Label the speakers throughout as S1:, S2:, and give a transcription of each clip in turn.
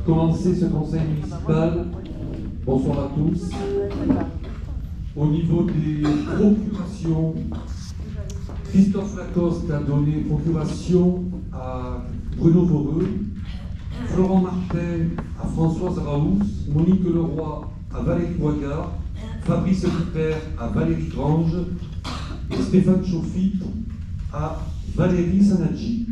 S1: commencer ce conseil municipal. Bonsoir à tous. Au niveau des procurations, Christophe Lacoste a donné procuration à Bruno Voreux, Florent Martin à Françoise Raous, Monique Leroy à Valérie Boigard, Fabrice Ripper à Valérie Grange et Stéphane Chauffi à Valérie Sanadji.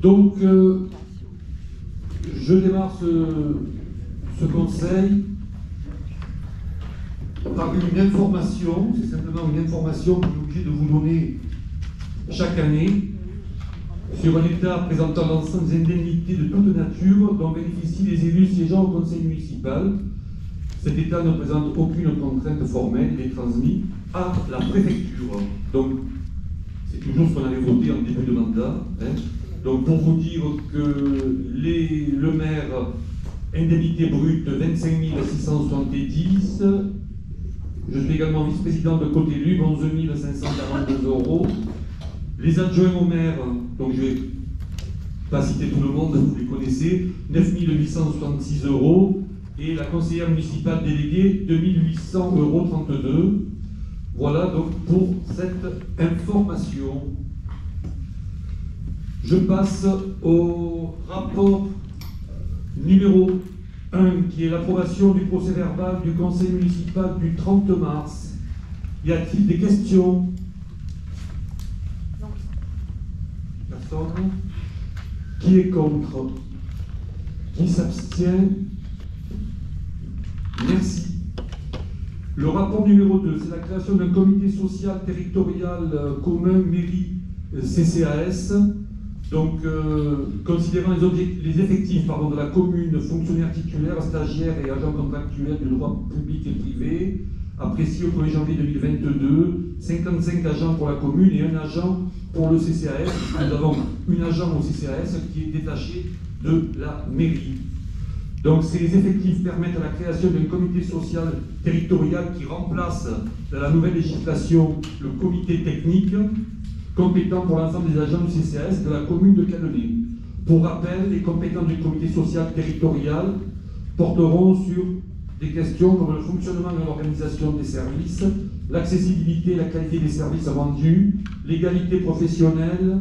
S1: Donc, je démarre ce conseil par une information, c'est simplement une information que je suis obligé de vous donner chaque année sur un état présentant l'ensemble des indemnités de toute nature dont bénéficient les élus siégeant au conseil municipal. Cet état ne présente aucune contrainte formelle, il est transmis à la préfecture. Donc, c'est toujours ce qu'on avait voté en début de mandat. Donc, pour vous dire que le maire, indemnité brute 25 670, je suis également vice-président de côté élu, 11 542 €. Les adjoints au maire, donc je ne vais pas citer tout le monde, vous les connaissez, 9 866 €. Et la conseillère municipale déléguée, 2 800,32 €. Voilà donc pour cette information. Je passe au rapport numéro 1, qui est l'approbation du procès verbal du conseil municipal du 30 mars. Y a-t-il des questions? Non. Personne? Qui est contre? Qui s'abstient? Merci. Le rapport numéro 2, c'est la création d'un comité social territorial commun mairie CCAS. Donc, considérant les effectifs de la commune, fonctionnaires titulaires, stagiaires et agents contractuels du droit public et privé, apprécié au 1er janvier 2022, 55 agents pour la commune et un agent pour le CCAS. Nous avons un agent au CCAS qui est détaché de la mairie. Donc, ces effectifs permettent la création d'un comité social territorial qui remplace dans la nouvelle législation le comité technique, compétent pour l'ensemble des agents du CCAS de la commune de Canlenay. Pour rappel, les compétences du comité social territorial porteront sur des questions comme le fonctionnement de l'organisation des services, l'accessibilité et la qualité des services rendus, l'égalité professionnelle,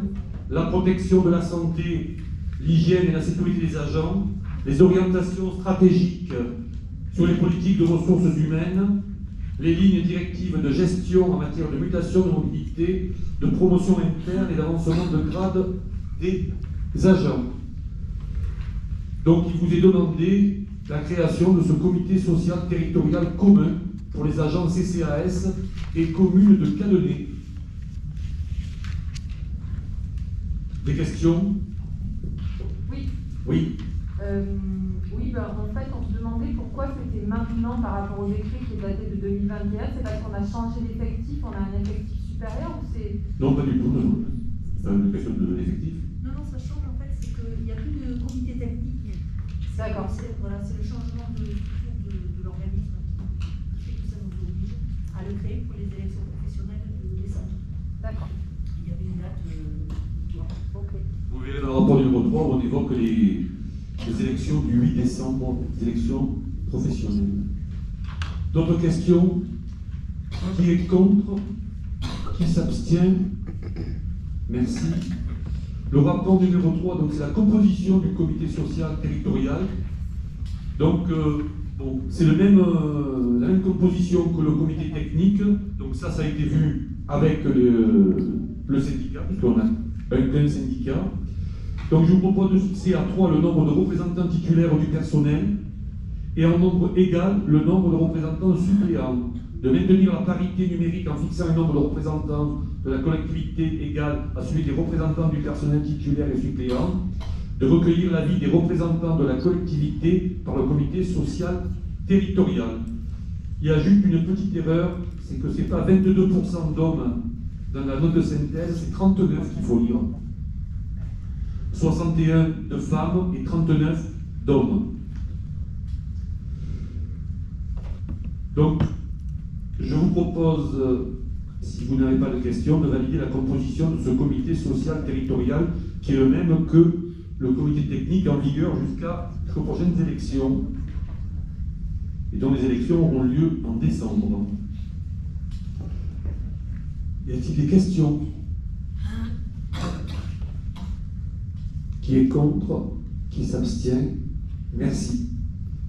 S1: la protection de la santé, l'hygiène et la sécurité des agents, les orientations stratégiques sur les politiques de ressources humaines, les lignes directives de gestion en matière de mutation de mobilité, de promotion interne et d'avancement de grade des agents. Donc, il vous est demandé la création de ce comité social territorial commun pour les agents CCAS et communes de Canlenay. Des questions?
S2: Oui.
S1: Oui.
S2: Oui, en fait, on se demandait pourquoi c'était maintenant par rapport au décret qui est daté de 2021. C'est parce qu'on a changé d'effectif, on a un effectif supérieur ou c'est...
S1: Non, pas du tout, non. C'est une question de l'effectif.
S3: Non, ça change en fait, c'est qu'il n'y a plus de comité technique.
S2: D'accord.
S3: Voilà, c'est le changement de l'organisme qui fait que ça nous oblige à le créer pour les élections professionnelles de décembre.
S2: D'accord.
S3: Il y avait une date.
S2: Ok.
S1: Vous verrez dans le rapport numéro 3, on évoque les élections du 8 décembre, les élections professionnelles. D'autres questions? Qui est contre? Qui s'abstient? Merci. Le rapport numéro 3, donc c'est la composition du comité social territorial. Donc, c'est la même composition que le comité technique. Donc ça a été vu avec le syndicat, puisqu'on a un syndicat. Donc je vous propose de fixer à 3 le nombre de représentants titulaires du personnel et en nombre égal le nombre de représentants suppléants, de maintenir la parité numérique en fixant un nombre de représentants de la collectivité égal à celui des représentants du personnel titulaire et suppléant, de recueillir l'avis des représentants de la collectivité par le comité social territorial. Il y a juste une petite erreur, c'est que ce n'est pas 22% d'hommes dans la note de synthèse, c'est 39 qu'il faut lire. 61 de femmes et 39 d'hommes. Donc, je vous propose si vous n'avez pas de questions, de valider la composition de ce comité social territorial qui est le même que le comité technique en vigueur jusqu'aux prochaines élections. Et dont les élections auront lieu en décembre. Y a-t-il des questions? Qui est contre? Qui s'abstient? Merci.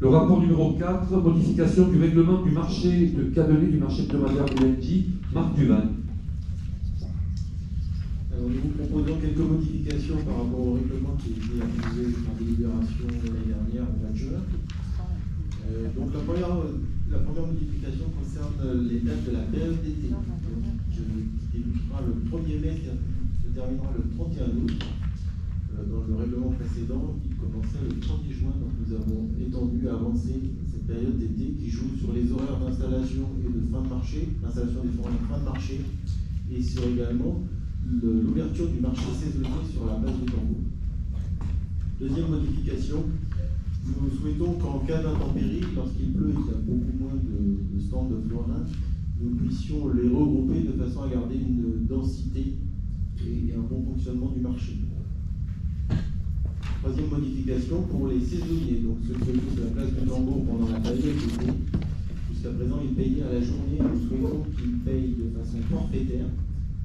S1: Le rapport numéro 4, modification du règlement du marché de Cadenet, du marché hebdomadaire du lundi, Marc Duval.
S4: Alors, nous vous proposons quelques modifications par rapport au règlement qui a été approuvé par délibération l'année dernière, au mois de juin. Donc la première modification concerne les dates de la période d'été, qui débutera le 1er mai, qui se terminera le 31 août. Dans le règlement précédent, il commençait le 1er juin, donc nous avons étendu, avancé cette période d'été qui joue sur les horaires d'installation et de fin de marché, l'installation des forains de fin de marché, et sur également l'ouverture du marché saisonnier sur la base du Tambour. Deuxième modification, nous souhaitons qu'en cas d'intempérie, lorsqu'il pleut et qu'il y a beaucoup moins de stands de florins, nous puissions les regrouper de façon à garder une densité et un bon fonctionnement du marché. Troisième modification, pour les saisonniers, donc ceux qui occupent la place du Tambour pendant la période d'été, jusqu'à présent ils payaient à la journée, nous souhaitons qu'ils payent de façon forfaitaire,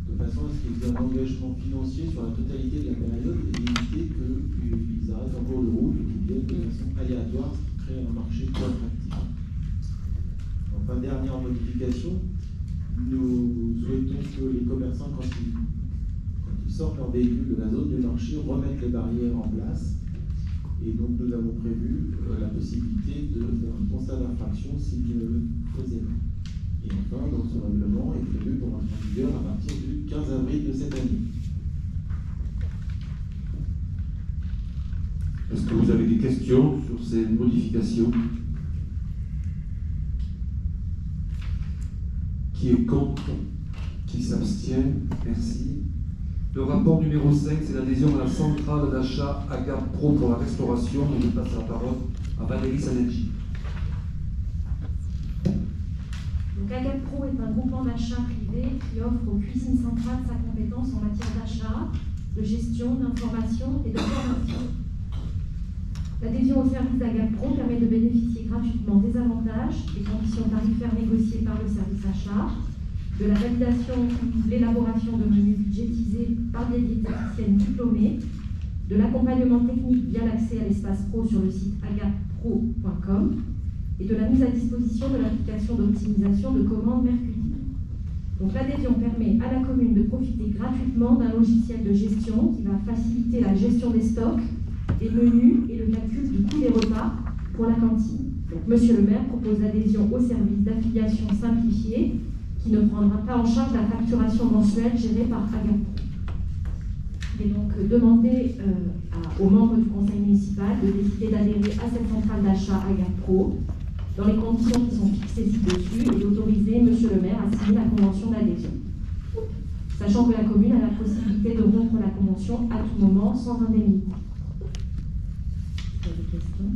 S4: de façon à ce qu'ils aient un engagement financier sur la totalité de la période et éviter qu'ils arrêtent en cours de route et qu'ils viennent de façon aléatoire, ce qui crée un marché peu attractif. Enfin, dernière modification, nous souhaitons que les commerçants, quand ils sortent leur véhicule de la zone du marché, remettent les barrières en place. Et donc nous avons prévu la possibilité de faire un constat d'infraction s'ils ne le faisaient pas. Et enfin, donc, ce règlement est prévu pour entrer en vigueur à partir du 15 avril de cette année.
S1: Est-ce que vous avez des questions sur ces modifications? Qui est contre? Qui s'abstient? Merci. Le rapport numéro 5, c'est l'adhésion à la centrale d'achat Agap Pro pour la restauration. Je passe la parole à Valérie Saneggi.
S3: Donc Agap Pro est un groupement d'achat privé qui offre aux cuisines centrales sa compétence en matière d'achat, de gestion, d'information et de formation. L'adhésion au service d'Agap Pro permet de bénéficier gratuitement des avantages, des conditions tarifaires négociées par le service achat, de la validation ou l'élaboration de menus budgétisés par des diététiciennes diplômées, de l'accompagnement technique via l'accès à l'espace pro sur le site agappro.com et de la mise à disposition de l'application d'optimisation de commandes Mercudi. Donc l'adhésion permet à la commune de profiter gratuitement d'un logiciel de gestion qui va faciliter la gestion des stocks, des menus et le calcul du coût des repas pour la cantine. Donc Monsieur le maire propose l'adhésion au service d'affiliation simplifiée qui ne prendra pas en charge la facturation mensuelle gérée par Agap. Il est donc demandé aux membres du conseil municipal de décider d'adhérer à cette centrale d'achat Agap Pro dans les conditions qui sont fixées ci-dessus et d'autoriser Monsieur le maire à signer la convention d'adhésion. Sachant que la commune a la possibilité de rompre la convention à tout moment sans indemnité. Vous avez des questions ?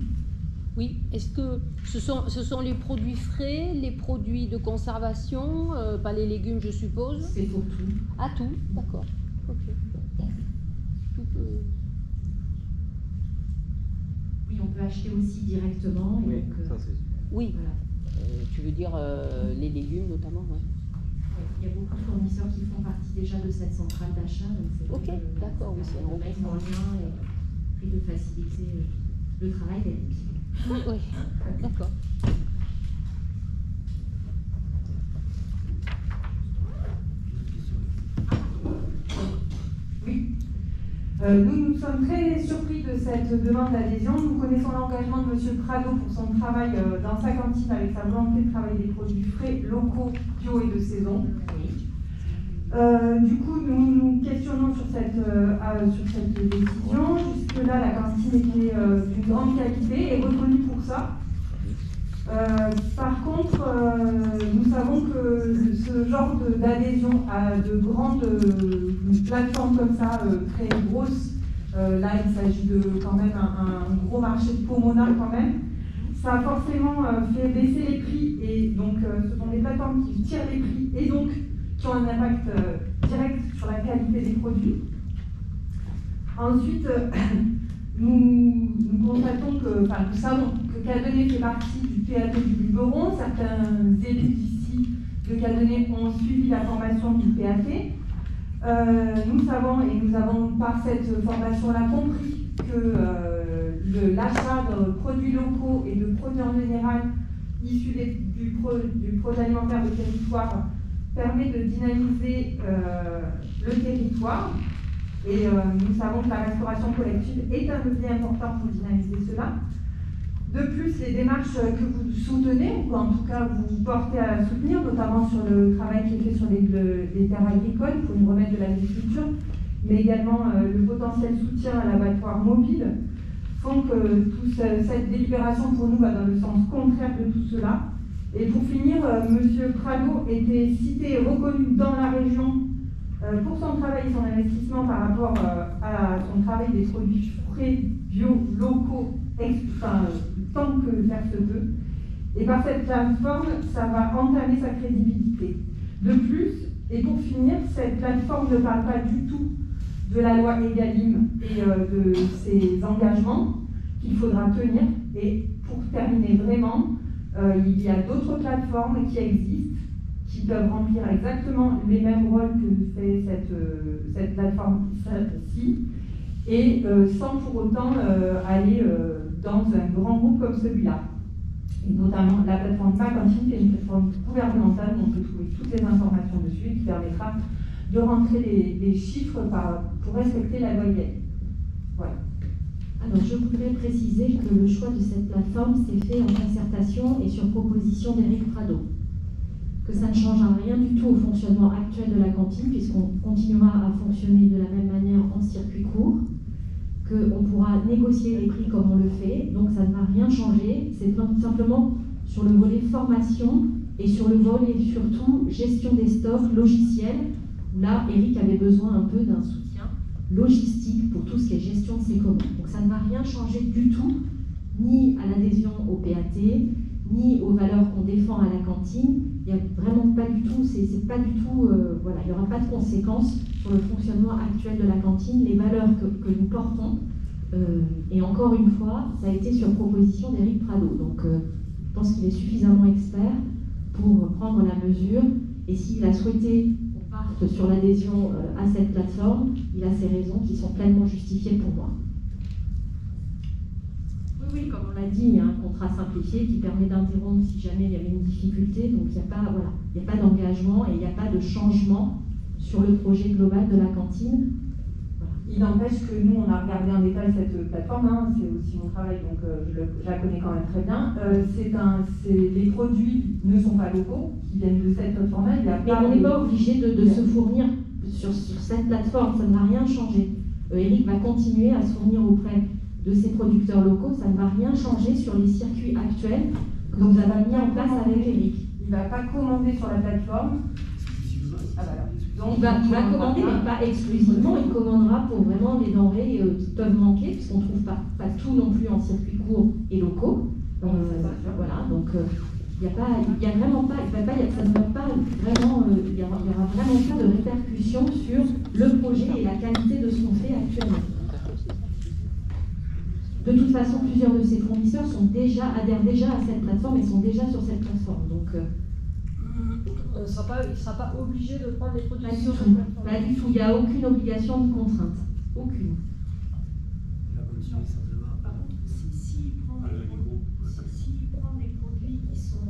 S5: Oui, est-ce que ce sont les produits frais, les produits de conservation, pas les légumes je suppose?
S3: C'est pour tout.
S5: Ah, tout, d'accord. Ok. Tout peut...
S3: Oui, on peut acheter aussi directement. Et
S4: Oui,
S3: donc,
S4: ça c'est sûr.
S5: Oui,
S3: voilà.
S5: tu veux dire les légumes notamment, ouais.
S3: Il y a beaucoup de fournisseurs qui font partie déjà de cette centrale d'achat.
S5: Ok, d'accord, oui, c'est
S3: un mettre en lien et de faciliter le travail des équipes.
S5: Oui, d'accord.
S2: Oui. Nous sommes très surpris de cette demande d'adhésion. Nous connaissons l'engagement de M. Prado pour son travail dans sa cantine avec sa volonté de travailler des produits frais, locaux, bio et de saison. Du coup, nous nous questionnons sur cette décision. Jusque-là, la cantine était d'une grande qualité et reconnue pour ça. Par contre, nous savons que ce genre d'adhésion à de grandes plateformes comme ça, très grosses, là il s'agit de quand même un gros marché de Pomona quand même, ça a forcément fait baisser les prix et donc ce sont des plateformes qui tirent les prix et donc qui ont un impact direct sur la qualité des produits. Ensuite, nous constatons que, enfin, nous savons que Cadenet fait partie du PAT du Luberon. Certains élus d'ici de Cadenet ont suivi la formation du PAT. Nous savons et nous avons par cette formation-là compris que l'achat de produits locaux et de produits en général issus du projet alimentaire de territoire permet de dynamiser le territoire. Et nous savons que la restauration collective est un levier important pour dynamiser cela. De plus, les démarches que vous soutenez, ou en tout cas vous portez à soutenir, notamment sur le travail qui est fait sur les terres agricoles pour une remède de l'agriculture, mais également le potentiel soutien à l'abattoir mobile, font que cette délibération pour nous va dans le sens contraire de tout cela. Et pour finir, M. Prado était cité et reconnu dans la région pour son travail et son investissement par rapport à son travail des produits frais, bio, locaux, tant que faire se peut. Et par cette plateforme, ça va entamer sa crédibilité. De plus, et pour finir, cette plateforme ne parle pas du tout de la loi Egalim et de ses engagements qu'il faudra tenir. Et pour terminer vraiment, il y a d'autres plateformes qui existent, qui peuvent remplir exactement les mêmes rôles que fait cette plateforme-ci, et sans pour autant aller dans un grand groupe comme celui-là. Et notamment la plateforme Ma Cantine, qui est une plateforme gouvernementale où on peut trouver toutes les informations dessus, qui permettra de rentrer les chiffres pour respecter la loi Egalim. Voilà.
S3: Alors, je voudrais préciser que le choix de cette plateforme s'est fait en concertation et sur proposition d'Éric Prado. Que ça ne changera rien du tout au fonctionnement actuel de la cantine, puisqu'on continuera à fonctionner de la même manière en circuit court, qu'on pourra négocier les prix comme on le fait, donc ça ne va rien changer. C'est simplement sur le volet formation et sur le volet surtout gestion des stocks, logiciels, où là, Eric avait besoin un peu d'un soutien logistique pour tout ce qui est gestion de ses commandes. Donc ça ne va rien changer du tout, ni à l'adhésion au PAT, ni aux valeurs qu'on défend à la cantine. Il n'y a vraiment pas du tout, c'est pas du tout, voilà, il n'y aura pas de conséquences sur le fonctionnement actuel de la cantine, les valeurs que nous portons. Et encore une fois, ça a été sur proposition d'Éric Prado. Donc je pense qu'il est suffisamment expert pour prendre la mesure. Et s'il a souhaité qu'on parte sur l'adhésion à cette plateforme, il a ses raisons qui sont pleinement justifiées pour moi. Oui, comme on l'a dit, il y a un contrat simplifié qui permet d'interrompre si jamais il y avait une difficulté. Donc il n'y a pas, voilà, il n'y a pas d'engagement et il n'y a pas de changement sur le projet global de la cantine. Voilà.
S2: Il n'empêche que nous, on a regardé en détail cette plateforme, hein, c'est aussi mon travail, donc je la connais quand même très bien. Les produits ne sont pas locaux, qui viennent de cette plateforme-là.
S3: Mais on n'est pas obligé de se fournir sur cette plateforme, ça ne va rien changer. Eric va continuer à se fournir auprès de ces producteurs locaux, ça ne va rien changer sur les circuits actuels que nous avons mis en place avec Eric.
S2: Il ne va pas commander sur la plateforme. Ah, voilà.
S3: Donc, il va commander, mais pas exclusivement, il commandera pour vraiment les denrées qui peuvent manquer, puisqu'on ne trouve pas tout non plus en circuit court et locaux. Voilà, donc il n'y a vraiment pas, ça ne va pas vraiment, il n'y aura vraiment pas de répercussion sur le projet et la qualité de ce qu'on fait actuellement. De toute façon, plusieurs de ces fournisseurs adhèrent déjà à cette plateforme et sont déjà sur cette plateforme. Donc,
S5: il ne sera pas obligé de prendre les produits
S3: sur cette plateforme. Pas du tout. Il n'y a aucune obligation de contrainte. Aucune.
S6: S'il prend des produits qui sont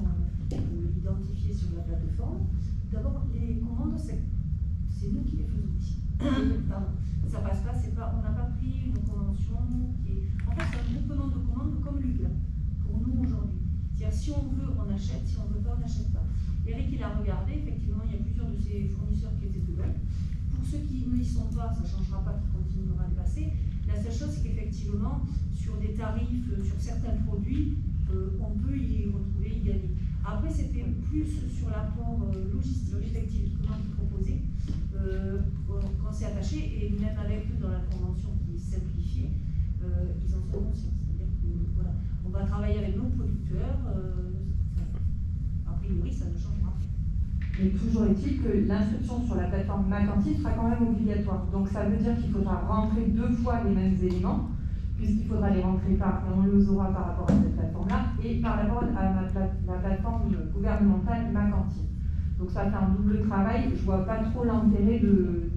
S6: identifiés sur la plateforme, d'abord, les commandes, c'est nous qui les faisons ici. Pardon. Ça passe pas, on n'a pas pris une convention qui est... En fait, c'est un groupement de commandes comme l'UGLA, pour nous aujourd'hui. C'est-à-dire, si on veut, on achète, si on ne veut pas, on n'achète pas. Eric, il a regardé, effectivement, il y a plusieurs de ces fournisseurs qui étaient dedans. Pour ceux qui ne y sont pas, ça ne changera pas, qui continuera à le passer. La seule chose, c'est qu'effectivement, sur des tarifs, sur certains produits, on peut y retrouver, y gagner. Après, c'était plus sur l'apport logistique, effectivement, qu'ils proposaient. Quand c'est attaché, et même avec eux dans la convention qui est simplifiée, ils en sont conscients. C'est-à-dire que voilà, on va travailler avec nos producteurs, a priori ça ne changera pas.
S2: Mais toujours est-il que l'inscription sur la plateforme Ma Cantine sera quand même obligatoire. Donc ça veut dire qu'il faudra rentrer 2 fois les mêmes éléments, puisqu'il faudra les rentrer et on les aura par rapport à cette plateforme-là, et par rapport à la plateforme gouvernementale Ma Cantine. Donc ça fait un double travail. Je vois pas trop l'intérêt de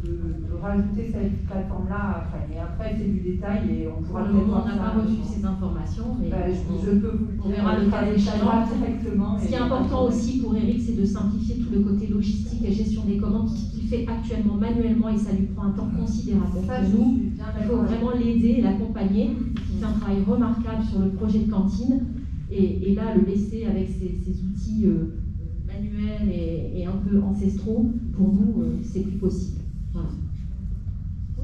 S2: rajouter cette plateforme-là après. Mais après, c'est du détail et on pourra
S3: Pour le moment, on n'a pas reçu ces informations, mais
S2: je peux vous
S3: on verra le cas échéant
S2: directement.
S3: Ce qui est important aussi pour Eric, c'est de simplifier tout le côté logistique et gestion des commandes qu'il fait actuellement manuellement et ça lui prend un temps considérable. Donc pour nous, il faut vraiment l'aider et l'accompagner. Il fait un travail remarquable sur le projet de cantine et là, le laisser avec ses outils manuels et un peu ancestraux, pour nous, c'est plus possible. Voilà.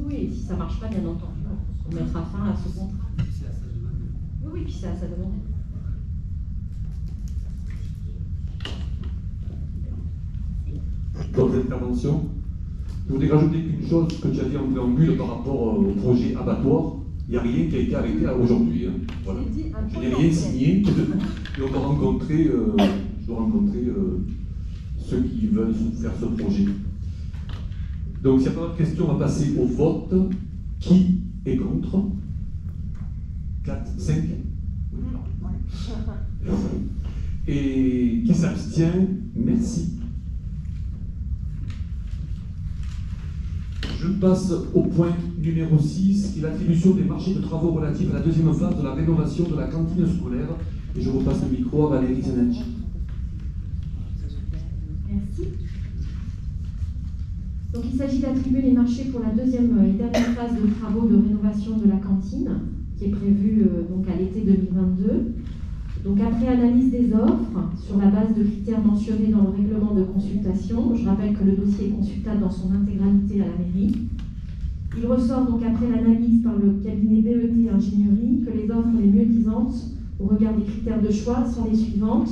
S3: Oui, si ça ne marche pas, bien entendu, on mettra fin à ce contrat. Oui, puis c'est à sa demande.
S1: D'autres interventions? Je voudrais rajouter qu'une chose que tu as dit en préambule par rapport au projet abattoir. Il n'y a rien qui a été arrêté aujourd'hui. Hein. Voilà. Je n'ai rien signé. Et on doit rencontrer, ceux qui veulent faire ce projet. Donc, s'il n'y a pas de questions, on va passer au vote. Qui est contre? 4, 5. Et qui s'abstient? Merci. Je passe au point numéro 6, qui est l'attribution des marchés de travaux relatifs à la deuxième phase de la rénovation de la cantine scolaire. Et je repasse le micro à Valérie Zanacci.
S3: Merci. Donc il s'agit d'attribuer les marchés pour la deuxième et dernière phase de travaux de rénovation de la cantine, qui est prévue donc à l'été 2022. Donc après analyse des offres, sur la base de critères mentionnés dans le règlement de consultation, je rappelle que le dossier est consultable dans son intégralité à la mairie. Il ressort donc après l'analyse par le cabinet BET Ingénierie que les offres les mieux disantes au regard des critères de choix sont les suivantes.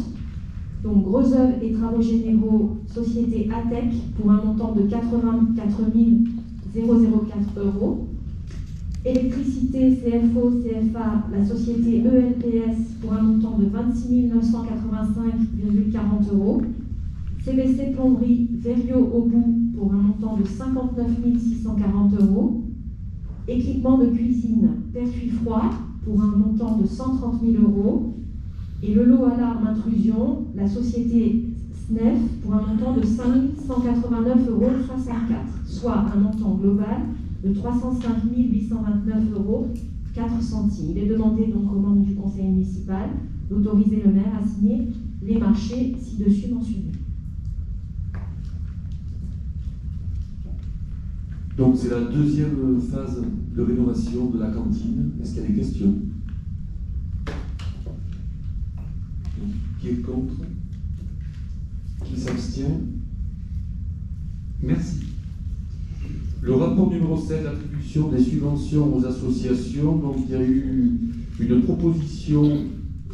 S3: Donc gros œuvres et travaux généraux, société ATEC pour un montant de 84 004 €. Électricité, CFO, CFA, la société ELPS pour un montant de 26 985,40 €. CBC Plomberie, Verrio au bout pour un montant de 59 640 €. Équipement de cuisine, Pertuis froid pour un montant de 130 000 €. Et le lot alarme intrusion, la société SNEF pour un montant de 5 189,64 €, soit un montant global de 305 829,04 €. Il est demandé donc aux membres du conseil municipal d'autoriser le maire à signer les marchés ci-dessus mentionnés.
S1: Donc c'est la deuxième phase de rénovation de la cantine. Est-ce qu'il y a des questions? Qui est contre? Qui s'abstient? Merci. Le rapport numéro 7, l'attribution des subventions aux associations. Donc il y a eu une proposition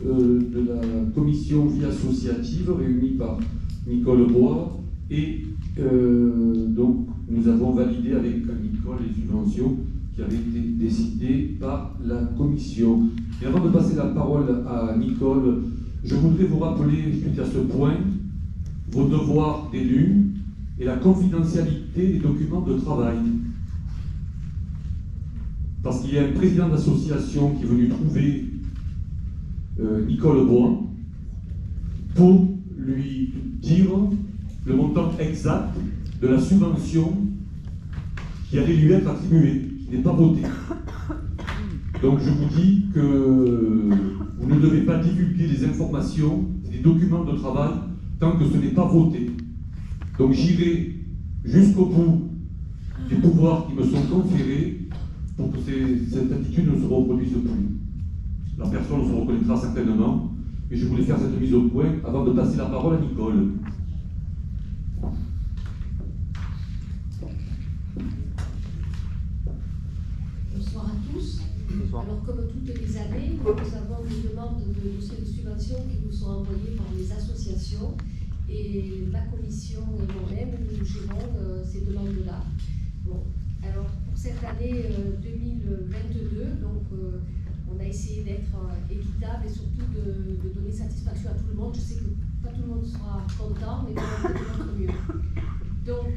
S1: de la commission vie associative réunie par Nicole Bois et donc nous avons validé avec Nicole les subventions qui avaient été décidées par la commission. Et avant de passer la parole à Nicole, je voudrais vous rappeler, suite à ce point, vos devoirs d'élus et la confidentialité des documents de travail. Parce qu'il y a un président d'association qui est venu trouver Nicole Bois pour lui dire le montant exact de la subvention qui allait lui être attribuée, qui n'est pas votée. Donc je vous dis que vous ne devez pas divulguer les informations, des documents de travail, tant que ce n'est pas voté. Donc j'irai jusqu'au bout des pouvoirs qui me sont conférés pour que cette attitude ne se reproduise plus. La personne se reconnaîtra certainement, mais je voulais faire cette mise au point avant de passer la parole à Nicole.
S7: Bonsoir à tous. Alors, comme toutes les années, nous avons des demandes de dossiers de subvention qui nous sont envoyés par les associations et ma commission et moi-même, nous gérons ces demandes-là. Bon, alors, pour cette année 2022, donc, on a essayé d'être équitable et surtout de donner satisfaction à tout le monde. Je sais que pas tout le monde sera content, mais on va faire de notre mieux. Donc,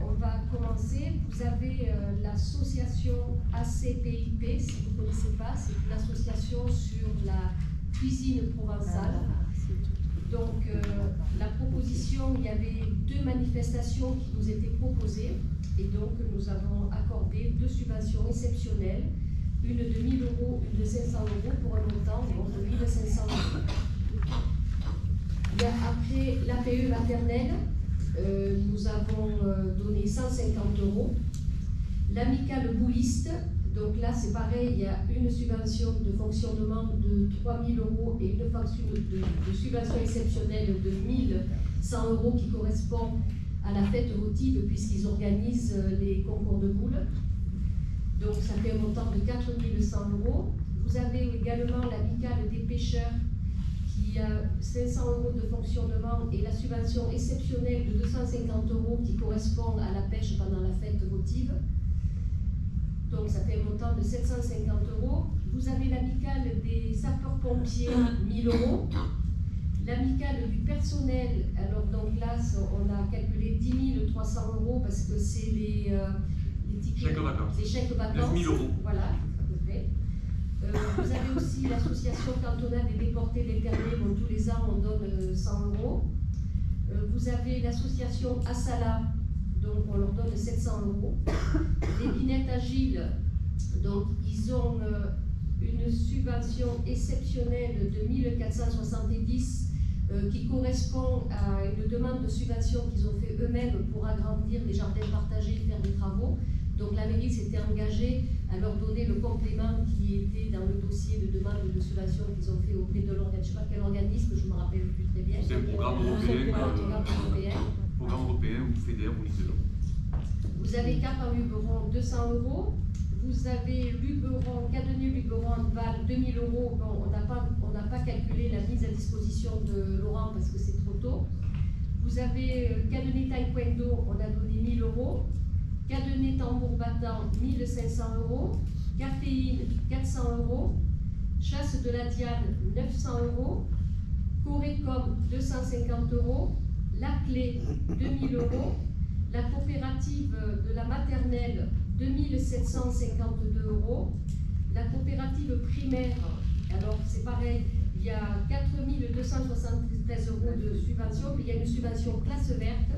S7: on va commencer. Vous avez l'association ACPIP, si vous ne connaissez pas, c'est une association sur la cuisine provençale. Donc, la proposition, il y avait 2 manifestations qui nous étaient proposées, et donc nous avons accordé 2 subventions exceptionnelles, une de 1 000 €, une de 500 € pour un montant de 1 500 €. Il y a après l'APE maternelle, nous avons donné 150 €. L'amicale bouliste, donc là c'est pareil, il y a une subvention de fonctionnement de 3 000 € et une subvention exceptionnelle de 1 100 € qui correspond à la fête votive puisqu'ils organisent les concours de boules. Donc ça fait un montant de 4 100 €. Vous avez également l'amicale des pêcheurs qui a 500 € de fonctionnement et la subvention exceptionnelle de 250 € qui correspond à la pêche pendant la fête votive. Donc ça fait un montant de 750 €. Vous avez l'amicale des sapeurs-pompiers, 1 000 €. L'amicale du personnel, alors donc là on a calculé 10 300 € parce que c'est les tickets, les chèques vacances.
S8: 9 000 €.
S7: Voilà, à peu près. Vous avez aussi l'association cantonale des déportés déternés, bon, tous les ans on donne 100 €. Vous avez l'association Asala, donc on leur donne 700 €. Les Binettes Agiles, donc ils ont une subvention exceptionnelle de 1 470 qui correspond à une demande de subvention qu'ils ont fait eux-mêmes pour agrandir les jardins partagés, faire des travaux. Donc la mairie s'était engagée à leur donner le complément qui était dans le dossier de demande de subvention qu'ils ont fait auprès de l'organisme, je ne sais pas quel organisme, je ne me rappelle plus très bien.
S8: C'est un programme européen. Programme européen ou FEDER ou l'IDELO.
S7: Vous avez Cap en Luberon, 200 €. Vous avez Luberon, Cadenet-Luberon, Val, 2 000 €. Bon, on n'a pas calculé la mise à disposition de Laurent parce que c'est trop tôt. Vous avez Cadenet Taekwondo, on a donné 1 000 €. Cadenet Tambour Battant, 1 500 €. Caféine, 400 €. Chasse de la Diane, 900 €. Corécom, 250 €. La Clé, 2 000 €. La coopérative de la maternelle, 2 752 €. La coopérative primaire, alors c'est pareil, il y a 4 273 € de subvention, puis il y a une subvention classe verte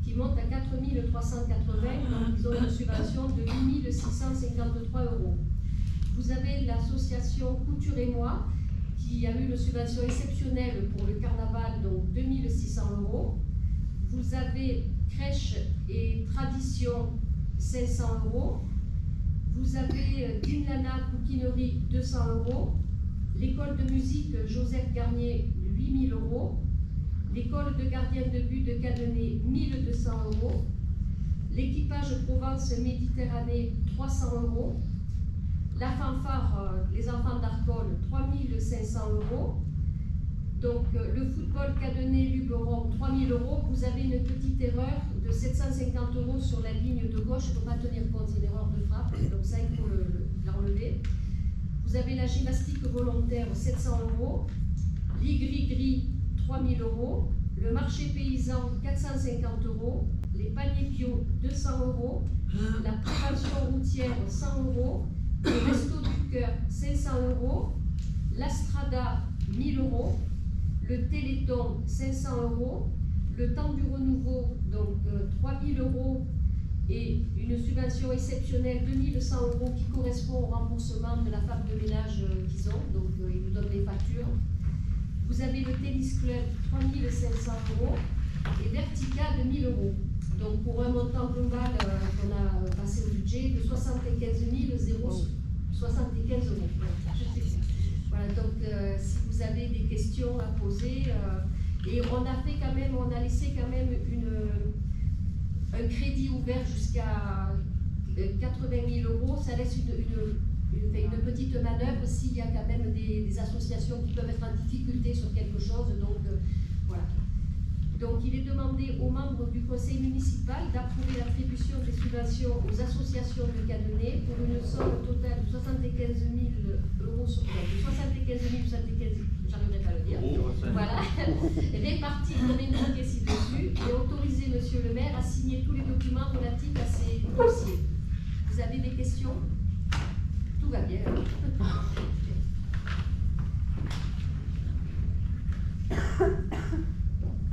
S7: qui monte à 4 380, donc ils ont une subvention de 8 653 €. Vous avez l'association Couture et Moi qui a eu une subvention exceptionnelle pour le carnaval, donc 2 600 €. Vous avez Crèche et Tradition, 500 €. Vous avez Dinlana Coquinerie, 200 €. L'école de musique Joseph Garnier, 8 000 €. L'école de gardien de but de Cadenet, 1 200 €. L'équipage Provence Méditerranée, 300 €. La fanfare, les enfants d'Arcole, 3 500 €. Donc le football Cadenet-Luberon, 3 000 €. Vous avez une petite erreur de 750 € sur la ligne de gauche. Il ne faut pas tenir compte, c'est une erreur de frappe. Donc ça, il faut l'enlever. Vous avez la gymnastique volontaire, 700 €. L'Igri-Gris, 3 000 €. Le marché paysan, 450 €. Les paniers bio, 200 €. La prévention routière, 100 €. Le resto du cœur, 500 €. L'Astrada, 1 000 €. Le Téléthon, 500 €. Le temps du renouveau, donc 3 000 € et une subvention exceptionnelle de 1 100 € qui correspond au remboursement de la femme de ménage qu'ils ont, donc ils nous donnent les factures. Vous avez le tennis club, 3 500 € et Vertica de 1 000 €. Donc pour un montant global qu'on a passé au budget de 75 €. Voilà, donc si vous avez des questions à poser, et on a laissé quand même un crédit ouvert jusqu'à 80 000 €, ça laisse une petite manœuvre s'il y a quand même des associations qui peuvent être en difficulté sur quelque chose, donc voilà. Donc il est demandé aux membres du conseil municipal d'approuver l'attribution des subventions aux associations de Cadenet pour une somme totale de 75 000 euros, 75 000, j'arriverai pas à le dire, voilà, répartis comme indiqué ci-dessus, et autoriser monsieur le maire à signer tous les documents relatifs à ces dossiers. Vous avez des questions? Tout va bien.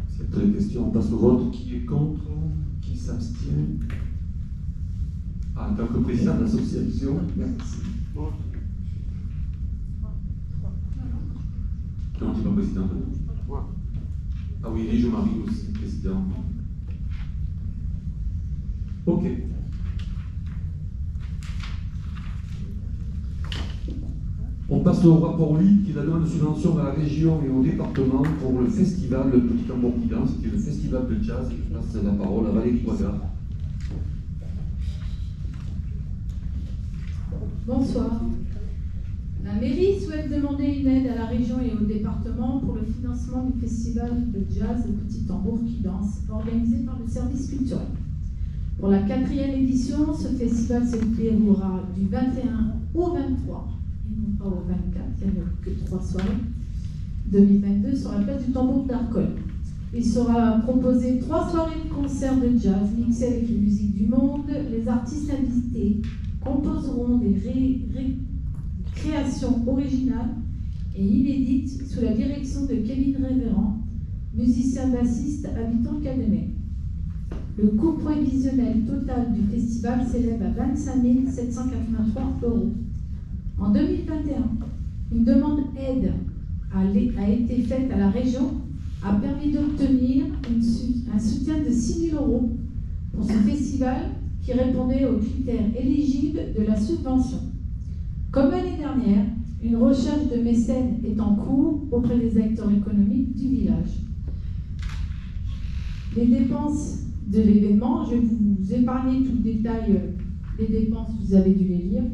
S1: C'est pas les questions, on passe au vote. Qui est contre? Qui s'abstient? En tant que président de l'association, merci. Non, tu n'es pas président. Ah oui, et Jean-Marie aussi, président. Ok. On passe au rapport 8, qui est la demande de subvention à la région et au département pour le festival Le Petit Tambour qui danse, qui est le festival de jazz. Je passe la parole à Valérie Poigard.
S9: Bonsoir. La mairie souhaite demander une aide à la région et au département pour le financement du festival de jazz Le Petit Tambour qui danse, organisé par le service culturel. Pour la 4e édition, ce festival se déroulera du 21 au 23, et non pas au 24, il n'y a que 3 soirées, 2022 sur la place du Tambour d'Arcole. Il sera proposé 3 soirées de concerts de jazz mixés avec les musiques du monde. Les artistes invités composeront des créations originales et inédites sous la direction de Kevin Révérend, musicien bassiste habitant Cadenet. Le coût prévisionnel total du festival s'élève à 25 783 €. En 2021, une demande aide a été faite à la région, a permis d'obtenir un soutien de 6 000 € pour ce festival qui répondait aux critères éligibles de la subvention. Comme l'année dernière, une recherche de mécènes est en cours auprès des acteurs économiques du village. Les dépenses de l'événement, je vais vous épargner tout le détail des dépenses, vous avez dû les lire.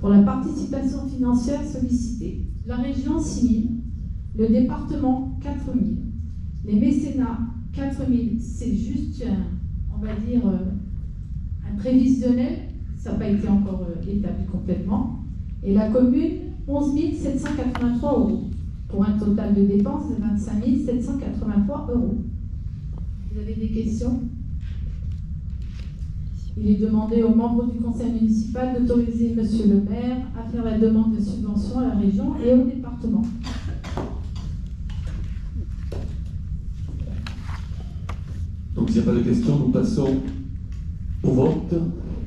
S9: Pour la participation financière sollicitée, la région 6 000, le département 4 000, les mécénats 4 000, c'est juste on va dire un prévisionnel, ça n'a pas été encore établi complètement, et la commune 11 783 €, pour un total de dépenses de 25 783 €. Vous avez des questions? Il est demandé aux membres du conseil municipal d'autoriser monsieur le maire à faire la demande de subvention à la région et au département.
S1: Donc, s'il n'y a pas de questions, nous passons au vote.